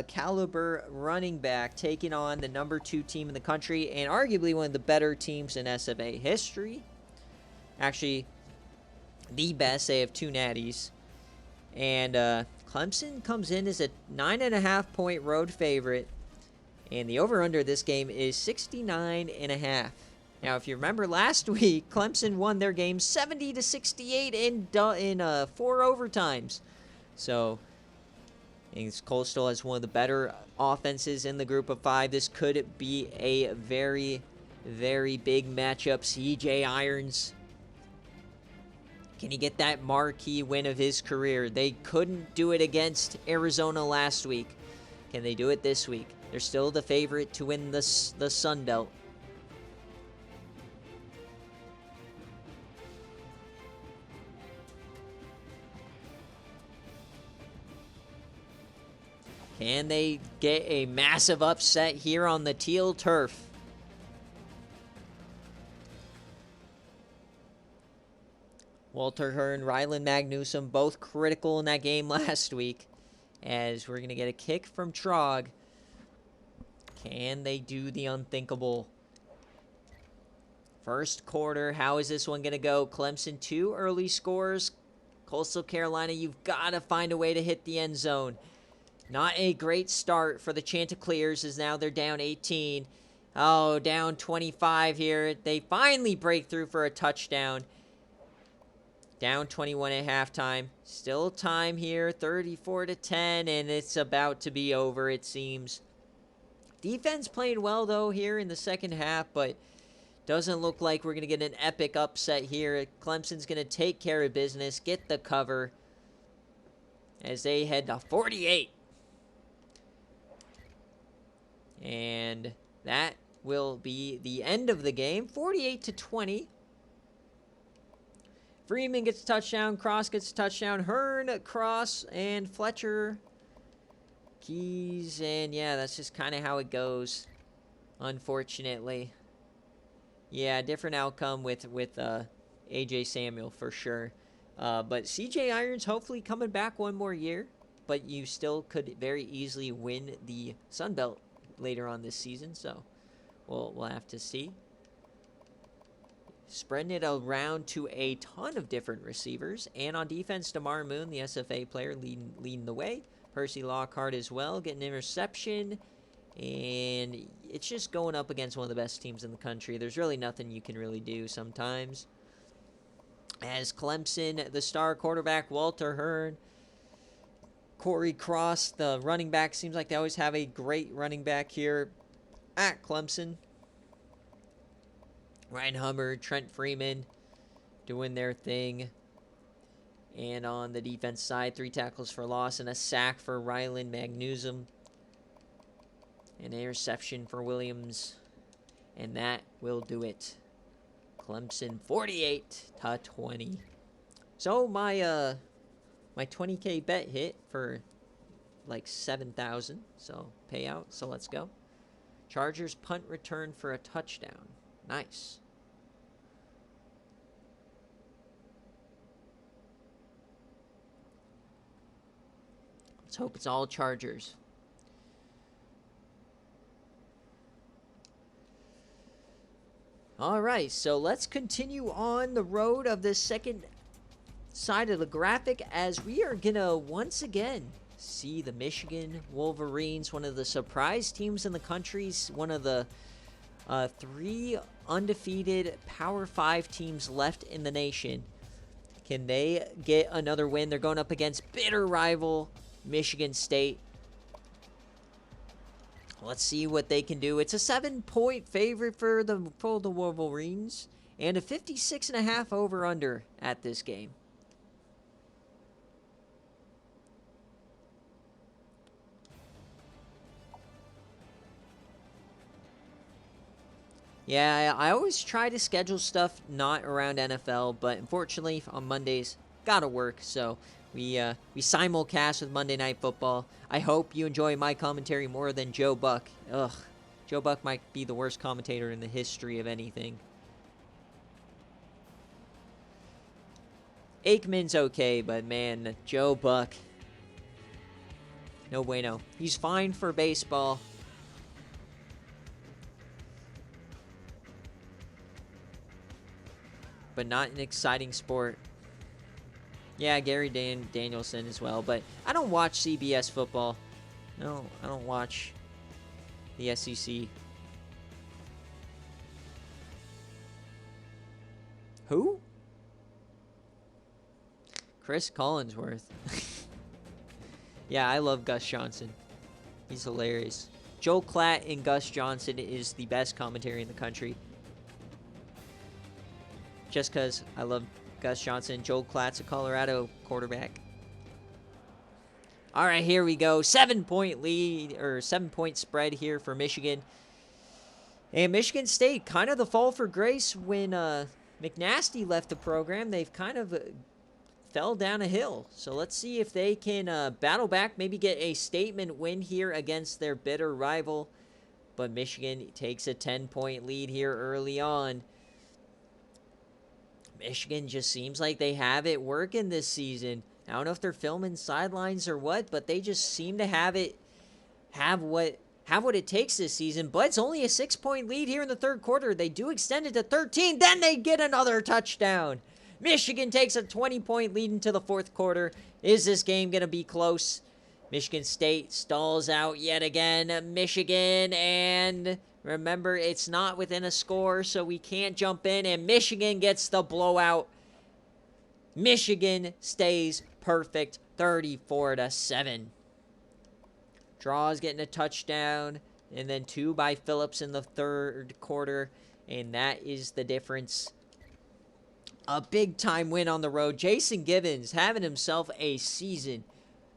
caliber running back, taking on the #2 team in the country and arguably one of the better teams in SFA history. Actually, the best. They have 2 natties. And Clemson comes in as a 9.5-point road favorite. And the over-under this game is 69.5. Now, if you remember last week, Clemson won their game 70-68 in 4 overtimes. So, I think Coastal has one of the better offenses in the group of 5. This could be a very, very big matchup. CJ Irons, can he get that marquee win of his career? They couldn't do it against Arizona last week. Can they do it this week? They're still the favorite to win the Sun Belt. Can they get a massive upset here on the teal turf? Walter Hearn, Ryland Magnusum, both critical in that game last week. As we're going to get a kick from Trog. Can they do the unthinkable? First quarter, how is this one going to go? Clemson, 2 early scores. Coastal Carolina, you've got to find a way to hit the end zone. Not a great start for the Chanticleers, as now they're down 18. Oh, down 25 here. They finally break through for a touchdown. Down 21 at halftime. Still time here, 34-10, and it's about to be over, it seems. Defense playing well, though, here in the second half, but doesn't look like we're going to get an epic upset here. Clemson's going to take care of business, get the cover, as they head to 48. And that will be the end of the game, 48-20. Freeman gets a touchdown, Cross gets a touchdown, Hearn, Cross, and Fletcher, Keys, and yeah, that's just kind of how it goes, unfortunately. Yeah, different outcome with A.J. Samuel for sure. But C.J. Irons hopefully coming back one more year, but you still could very easily win the Sun Belt later on this season, so we'll have to see. Spreading it around to a ton of different receivers. And on defense, DeMar Moon, the SFA player, leading the way. Percy Lockhart as well, getting an interception. And it's just going up against one of the best teams in the country. There's really nothing you can really do sometimes. As Clemson, the star quarterback, Walter Hearn, Corey Cross, the running back. Seems like they always have a great running back here at Clemson. Ryan Hubbard, Trent Freeman doing their thing. And on the defense side, 3 tackles for loss and a sack for Ryland Magnusum. An interception for Williams. And that will do it. Clemson 48-20. So my 20K bet hit for like 7,000. So payout. So let's go. Chargers punt return for a touchdown. Nice. Let's hope it's all Chargers. All right, so let's continue on the road of the second side of the graphic as we are going to once again see the Michigan Wolverines, one of the surprise teams in the country, one of the 3 undefeated Power 5 teams left in the nation. Can they get another win? They're going up against bitter rival Michigan State. Let's see what they can do. It's a 7-point favorite for the Wolverines and a 56.5 over-under at this game. Yeah, I always try to schedule stuff not around NFL, but unfortunately on Mondays, gotta work, so we simulcast with Monday Night Football. I hope you enjoy my commentary more than Joe Buck. Ugh, Joe Buck might be the worst commentator in the history of anything. Aikman's okay, but man, Joe Buck, no bueno. He's fine for baseball. But not an exciting sport. Yeah, Gary Danielson as well. But I don't watch CBS football. No, I don't watch the SEC. Who? Chris Collinsworth. Yeah, I love Gus Johnson. He's hilarious. Joel Klatt and Gus Johnson is the best commentary in the country. Just because I love Gus Johnson. Joel Klatt's a Colorado quarterback. All right, here we go. 7-point lead, or 7-point spread here for Michigan. And Michigan State, kind of the fall for grace when McNasty left the program. They've kind of fell down a hill. So let's see if they can battle back, maybe get a statement win here against their bitter rival. But Michigan takes a 10-point lead here early on. Michigan just seems like they have it working this season. I don't know if they're filming sidelines or what, but they just seem to have what it takes this season. But it's only a 6-point lead here in the third quarter. They do extend it to 13. Then they get another touchdown. Michigan takes a 20-point lead into the fourth quarter. Is this game going to be close? Michigan State stalls out yet again. Michigan, and remember, it's not within a score, so we can't jump in, and Michigan gets the blowout. Michigan stays perfect, 34-7. Draws getting a touchdown, and then 2 by Phillips in the third quarter, and that is the difference. A big-time win on the road. Jason Gibbons having himself a season.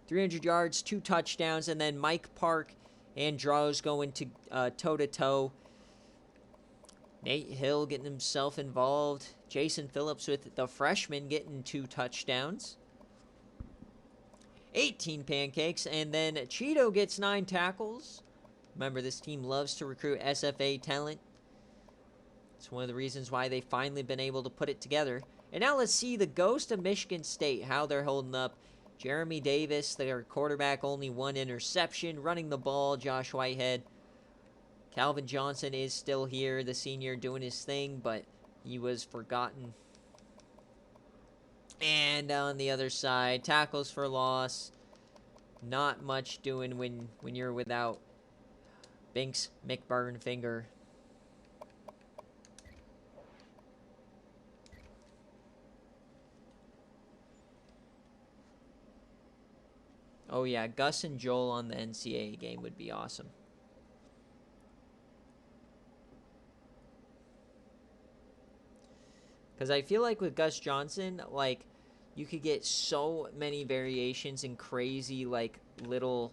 300 yards, 2 touchdowns, and then Mike Park and Draws going to toe-to-toe. Nate Hill getting himself involved. Jason Phillips with the freshman getting 2 touchdowns. 18 pancakes, and then Cheeto gets 9 tackles. Remember, this team loves to recruit SFA talent. It's one of the reasons why they've finally been able to put it together. And now let's see the ghost of Michigan State, how they're holding up. Jeremy Davis, their quarterback, only 1 interception. Running the ball, Josh Whitehead. Calvin Johnson is still here, the senior, doing his thing, but he was forgotten. And on the other side, tackles for loss. not much doing when you're without Binks McBurnfinger. Oh yeah, Gus and Joel on the NCAA game would be awesome. Because I feel like with Gus Johnson, like, you could get so many variations and crazy, like, little,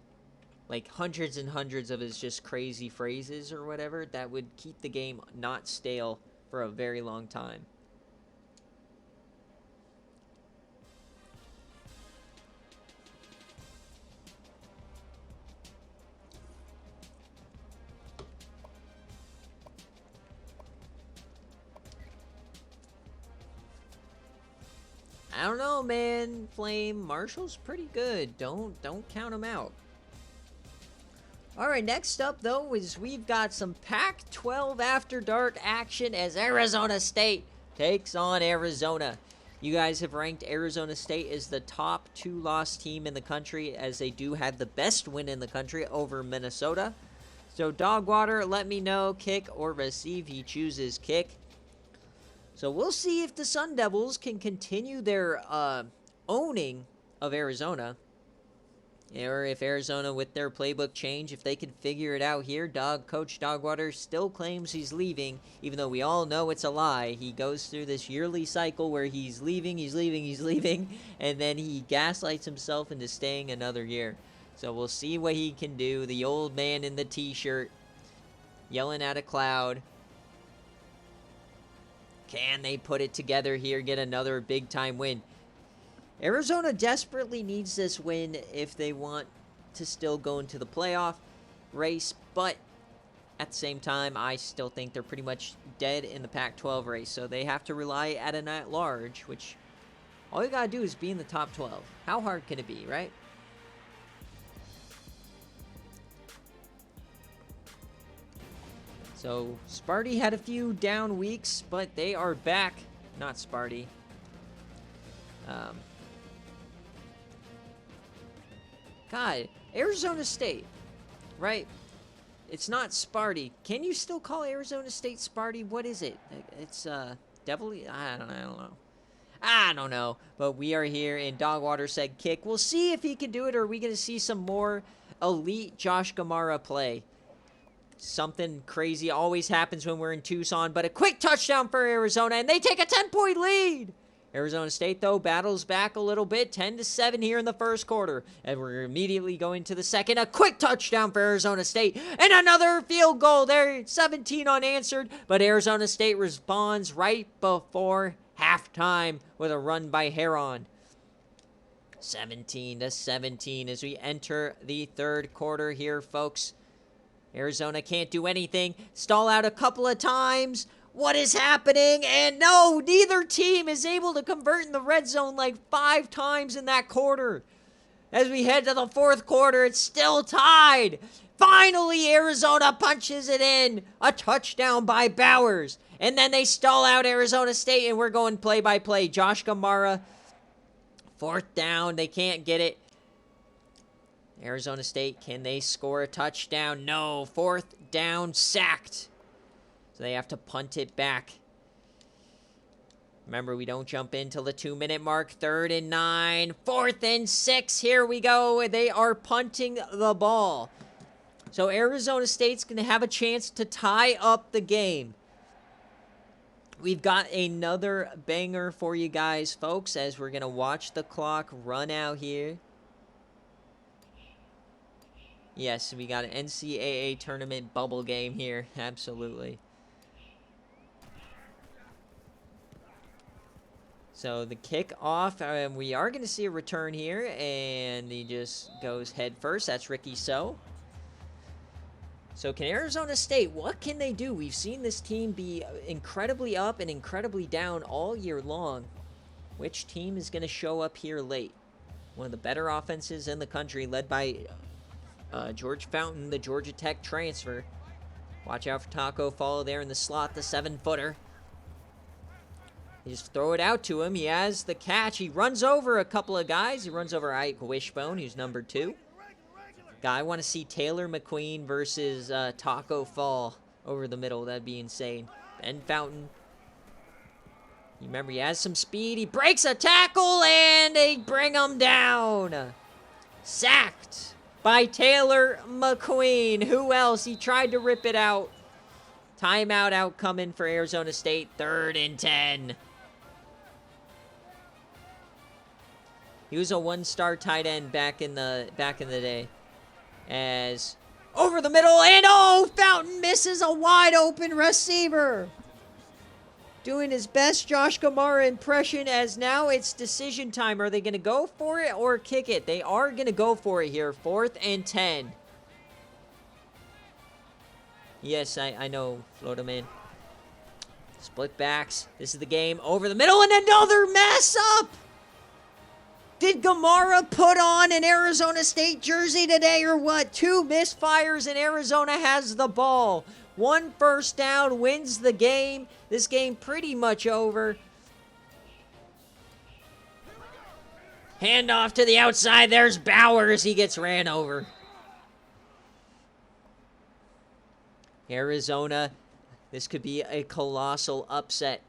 like, hundreds and hundreds of his just crazy phrases or whatever that would keep the game not stale for a very long time. I don't know, man. Flame Marshall's pretty good. Don't count him out. All right, next up though is we've got some Pac-12 After Dark action as Arizona State takes on Arizona. You guys have ranked Arizona State as the top 2-loss team in the country, as they do have the best win in the country over Minnesota. So Dogwater, let me know, kick or receive. He chooses kick. So we'll see if the Sun Devils can continue their owning of Arizona. Or if Arizona, with their playbook change, if they can figure it out here. Coach Dogwater still claims he's leaving, even though we all know it's a lie. He goes through this yearly cycle where he's leaving, and then he gaslights himself into staying another year. So we'll see what he can do. The old man in the t-shirt yelling at a cloud. Can they put it together here, get another big-time win? Arizona desperately needs this win if they want to still go into the playoff race, but at the same time, I still think they're pretty much dead in the Pac-12 race, so they have to rely at an at-large, which all you gotta do is be in the top 12. How hard can it be, right? So, Sparty had a few down weeks, but they are back. Not Sparty. God, Arizona State, right? It's not Sparty. Can you still call Arizona State Sparty? What is it? It's, Devilly? I don't know. But we are here, and Dogwater said kick. We'll see if he can do it, or are we going to see some more elite Josh Gamara play? Something crazy always happens when we're in Tucson, but a quick touchdown for Arizona, and they take a 10-point lead. Arizona State, though, battles back a little bit, 10-7 here in the first quarter, and we're immediately going to the second. A quick touchdown for Arizona State, and another field goal there, 17 unanswered, but Arizona State responds right before halftime with a run by Heron. 17-17 as we enter the third quarter here, folks. Arizona can't do anything. Stall out a couple of times. What is happening? And no, neither team is able to convert in the red zone like 5 times in that quarter. As we head to the fourth quarter, it's still tied. Finally, Arizona punches it in. A touchdown by Bowers. And then they stall out Arizona State, and we're going play-by-play. Josh Gamara, fourth down. They can't get it. Arizona State, can they score a touchdown? No. Fourth down, sacked. So they have to punt it back. Remember, we don't jump in till the 2-minute mark. 3rd and 9. 4th and 6. Here we go. They are punting the ball. So Arizona State's going to have a chance to tie up the game. We've got another banger for you guys, folks, as we're going to watch the clock run out here. Yes, we got an NCAA tournament bubble game here. Absolutely. So the kickoff, we are going to see a return here, and he just goes head first. That's Ricky So. So can Arizona State, what can they do? We've seen this team be incredibly up and incredibly down all year long. Which team is going to show up here late? One of the better offenses in the country, led by George Fountain, the Georgia Tech transfer. Watch out for Taco Fall there in the slot, the 7-footer. You just throw it out to him. He has the catch. He runs over a couple of guys. He runs over Ike Wishbone, who's number 2. I want to see Taylor McQueen versus Taco Fall over the middle. That'd be insane. Ben Fountain. You remember he has some speed. He breaks a tackle and they bring him down. Sacked by Taylor McQueen. Who else? He tried to rip it out. Timeout out coming for Arizona State. 3rd and 10. He was a 1-star tight end back in the day. As over the middle, and oh, Fountain misses a wide open receiver. Doing his best Josh Gamara impression, as now it's decision time. Are they going to go for it or kick it? They are going to go for it here. 4th and 10. Yes, I know. Float him in. Split backs. This is the game. Over the middle, and another mess up. Did Gamara put on an Arizona State jersey today or what? 2 misfires and Arizona has the ball. 1 first down wins the game. This game pretty much over. Handoff to the outside. There's Bowers. He gets ran over. Arizona, this could be a colossal upset.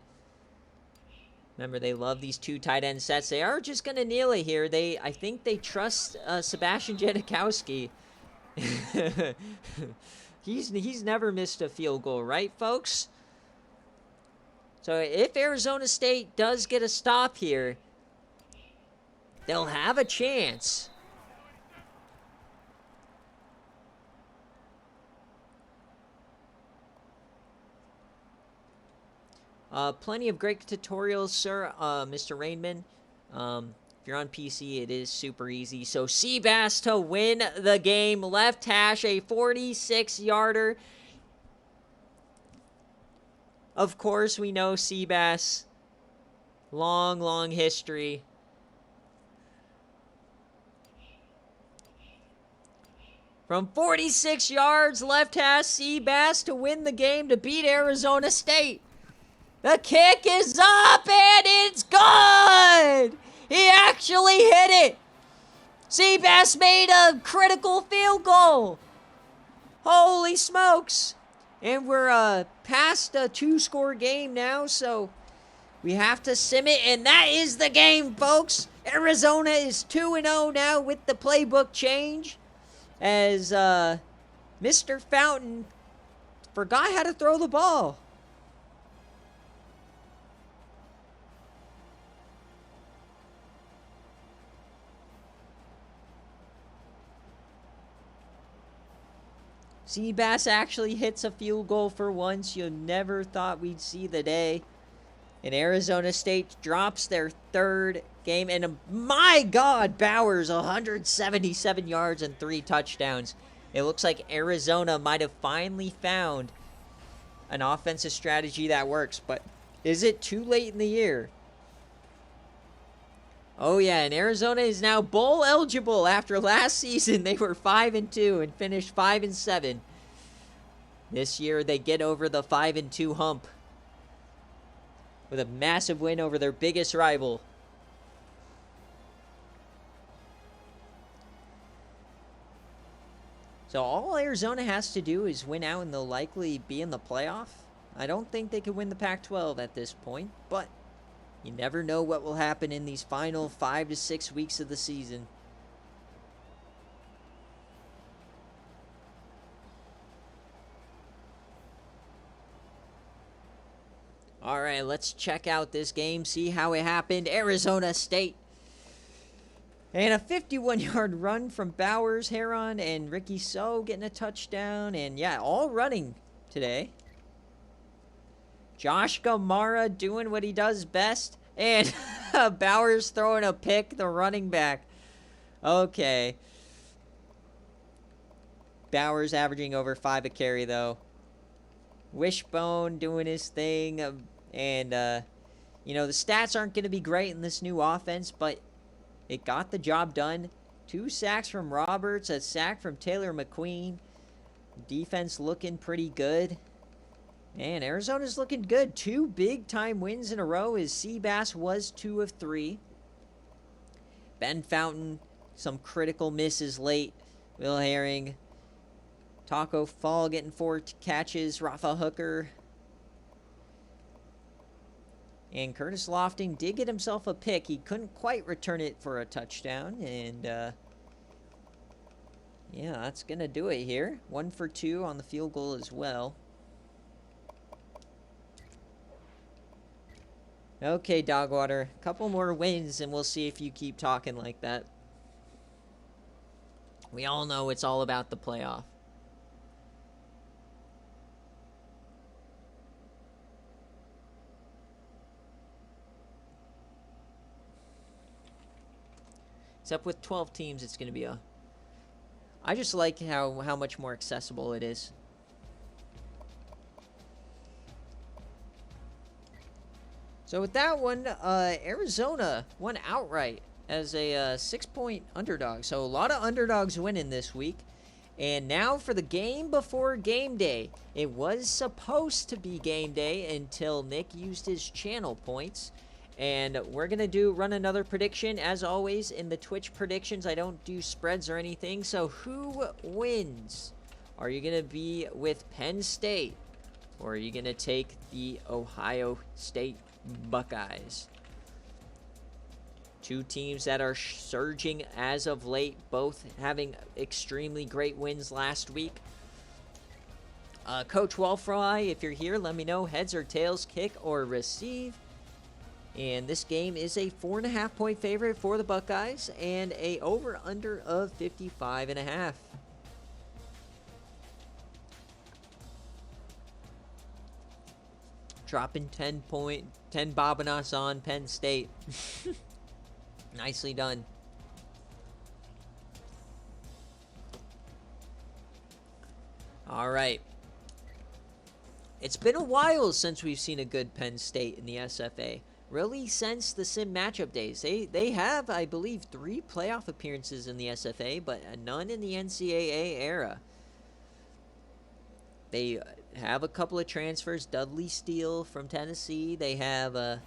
Remember, they love these 2 tight end sets. They are just going to kneel it here. I think they trust Sebastian Janikowski. He's never missed a field goal, right, folks? So if Arizona State does get a stop here, they'll have a chance. Plenty of great tutorials, sir, Mr. Rainman. If you're on PC, it is super easy. So, Seabass to win the game. Left hash, a 46-yarder. Of course, we know Seabass. Long history. From 46 yards, left hash, Seabass to win the game to beat Arizona State. The kick is up, and it's good! He actually hit it! Seabass made a critical field goal! Holy smokes! And we're past a 2-score game now, so we have to sim it, and that is the game, folks! Arizona is 2-0 now with the playbook change, as Mr. Fountain forgot how to throw the ball. Seabass actually hits a field goal for once. You never thought we'd see the day. And Arizona State drops their 3rd game. And my God, Bowers, 177 yards and 3 touchdowns. It looks like Arizona might have finally found an offensive strategy that works. But is it too late in the year? Oh yeah, and Arizona is now bowl eligible. After last season, they were 5-2 and finished 5-7. This year, they get over the 5-2 hump with a massive win over their biggest rival. So all Arizona has to do is win out, and they'll likely be in the playoff. I don't think they could win the Pac-12 at this point, but you never know what will happen in these final 5 to 6 weeks of the season. All right, let's check out this game, see how it happened. Arizona State. And a 51-yard run from Bowers, Heron, and Ricky So getting a touchdown. And yeah, all running today. Josh Gamara doing what he does best. And Bowers throwing a pick, the running back. Okay. Bowers averaging over 5 a carry, though. Wishbone doing his thing. You know, the stats aren't going to be great in this new offense, but it got the job done. 2 sacks from Roberts, a sack from Taylor McQueen. Defense looking pretty good. And Arizona's looking good. 2 big-time wins in a row as Seabass was 2 of 3. Ben Fountain, some critical misses late Will Herring. Taco Fall getting 4 catches. Rafa Hooker. And Curtis Lofting did get himself a pick. He couldn't quite return it for a touchdown. And, yeah, that's going to do it here. 1 for 2 on the field goal as well. Okay, Dogwater. A couple more wins, and we'll see if you keep talking like that. We all know it's all about the playoff. Except with 12 teams, it's going to be a... I just like how much more accessible it is. So with that one, Arizona won outright as a 6-point underdog. So a lot of underdogs winning this week. And now for the game before game day. It was supposed to be game day until Nick used his channel points. And we're going to run another prediction. As always, in the Twitch predictions, I don't do spreads or anything. So who wins? Are you going to be with Penn State? Or are you going to take the Ohio State Buckeyes? Two teams that are surging as of late, both having extremely great wins last week. Coach Wolfry, if you're here, let me know. Heads or tails, kick or receive. And this game is a 4.5-point favorite for the Buckeyes and a over-under of 55.5. Dropping 10 Bobinas on Penn State. Nicely done. All right. It's been a while since we've seen a good Penn State in the SFA. Really since the sim matchup days. They have, I believe, 3 playoff appearances in the SFA, but none in the NCAA era. They have a couple of transfers. Dudley Steele from Tennessee. They have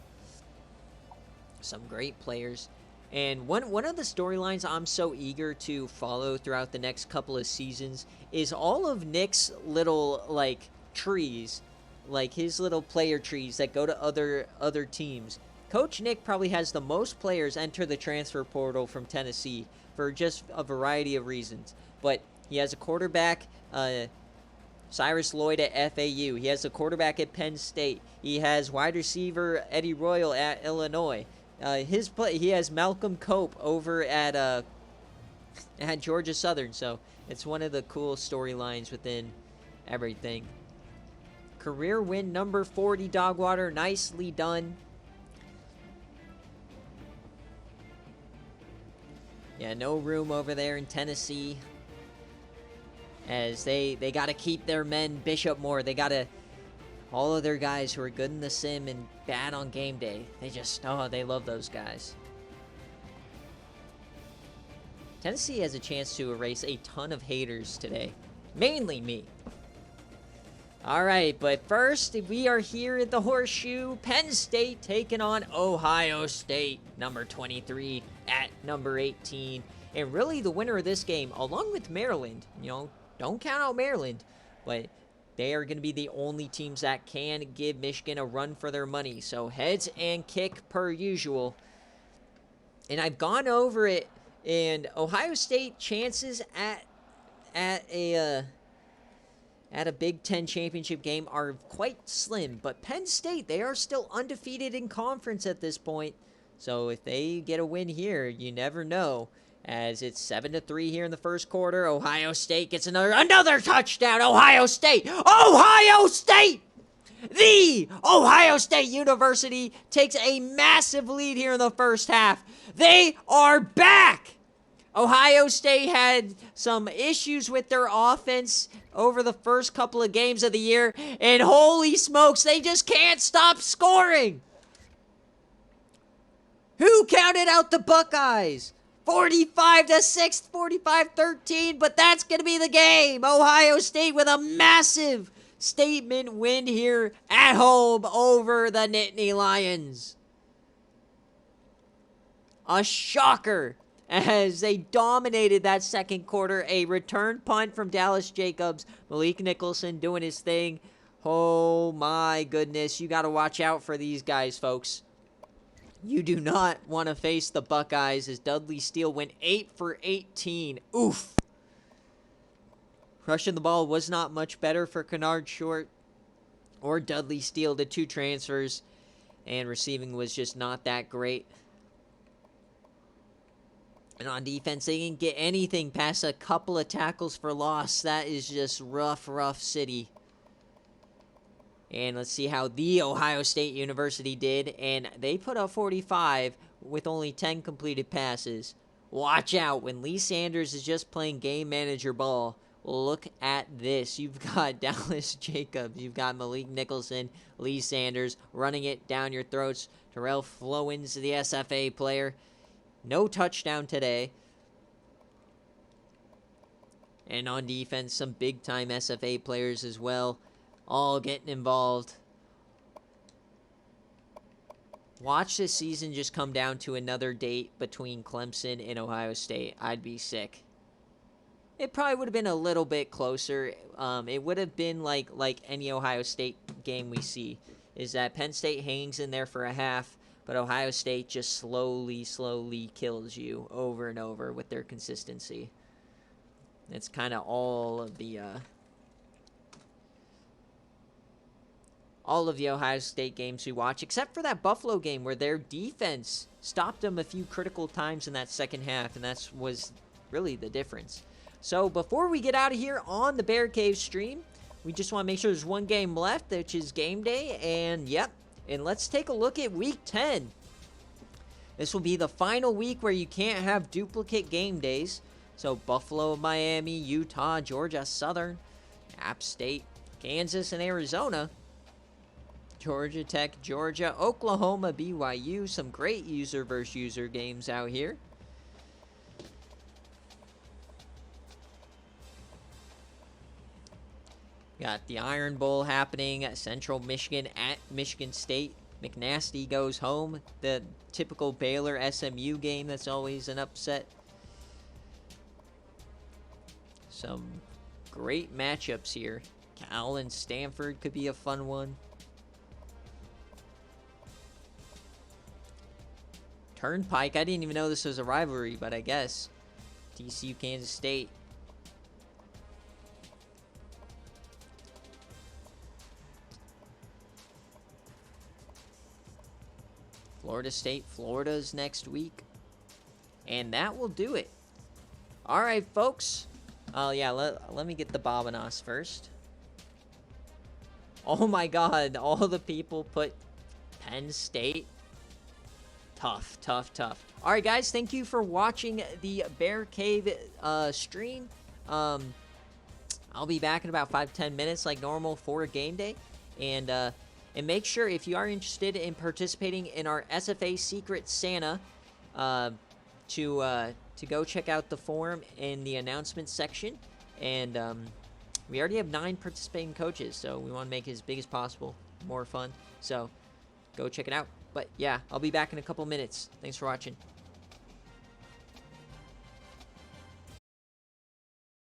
some great players. And one of the storylines I'm so eager to follow throughout the next couple of seasons is all of Nick's little, like, trees. Like his little player trees that go to other teams. Coach Nick probably has the most players enter the transfer portal from Tennessee for just a variety of reasons. But he has a quarterback, Cyrus Lloyd at FAU. He has a quarterback at Penn State. He has wide receiver Eddie Royal at Illinois. He has Malcolm Cope over at Georgia Southern. So it's one of the cool storylines within everything. Career win number 40, Dogwater. Nicely done. Yeah, no room over there in Tennessee. As they got to keep their men. Bishop Moore, they got to... All of their guys who are good in the sim and bad on game day. They love those guys. Tennessee has a chance to erase a ton of haters today. Mainly me. Alright, but first, we are here at the Horseshoe. Penn State taking on Ohio State, number 23 at number 18. And really the winner of this game, along with Maryland, don't count out Maryland, but they are going to be the only teams that can give Michigan a run for their money. So heads and kick per usual. And I've gone over it, and Ohio State chances at a Big Ten championship game are quite slim. But Penn State, they are still undefeated in conference at this point. So if they get a win here, you never know. As it's 7-3 here in the first quarter. Ohio State gets another touchdown. Ohio State! Ohio State! The Ohio State University takes a massive lead here in the first half. They are back! Ohio State had some issues with their offense over the first couple of games of the year, and holy smokes, they just can't stop scoring. Who counted out the Buckeyes? 45-6, 45-13, but that's going to be the game. Ohio State with a massive statement win here at home over the Nittany Lions. A shocker. as they dominated that second quarter. A return punt from Dallas Jacobs. Malik Nicholson doing his thing. Oh my goodness. You got to watch out for these guys, folks. You do not want to face the Buckeyes as Dudley Steele went 8 for 18. Oof. Rushing the ball was not much better for Kennard Short or Dudley Steele, the two transfers. And receiving was just not that great. And on defense, they didn't get anything past a couple of tackles for loss. That is just rough city. And let's see how the Ohio State University did. And they put up 45 with only 10 completed passes. Watch out when Lee Sanders is just playing game manager ball. Look at this. You've got Dallas Jacobs. You've got Malik Nicholson, Lee Sanders running it down your throats. Terrell Flowens, the SFA player. No touchdown today. And on defense, some big-time SFA players as well. All getting involved. Watch this season just come down to another date between Clemson and Ohio State. I'd be sick. It probably would have been a little bit closer. It would have been like any Ohio State game we see. Is that Penn State hangs in there for a half, but Ohio State just slowly kills you over and over with their consistency. It's kind of all of the Ohio State games we watch, except for that Buffalo game where their defense stopped them a few critical times in that second half, and that was really the difference. So before we get out of here on the BearCave stream, we just want to make sure there's one game left, which is game day, and yep. And let's take a look at Week 10. This will be the final week where you can't have duplicate game days. So Buffalo, Miami, Utah, Georgia, Southern, App State, Kansas, and Arizona. Georgia Tech, Georgia, Oklahoma, BYU. Some great user versus user games out here. Got the Iron Bowl happening at Central Michigan at Michigan State. McNasty goes home. The typical Baylor SMU game that's always an upset. Some great matchups here. Cal and Stanford could be a fun one. Turnpike, I didn't even know this was a rivalry, but I guess. TCU, Kansas State. Florida State, Florida's next week. And that will do it. All right, folks. Yeah, let me get the Bobanos first. Oh my god, all the people put Penn State. Tough. All right, guys, thank you for watching the BearCave stream. I'll be back in about 5-10 minutes like normal for game day. And make sure, if you are interested in participating in our SFA Secret Santa, to go check out the forum in the announcements section. And we already have 9 participating coaches, so we want to make it as big as possible, more fun. So go check it out. But yeah, I'll be back in a couple minutes. Thanks for watching.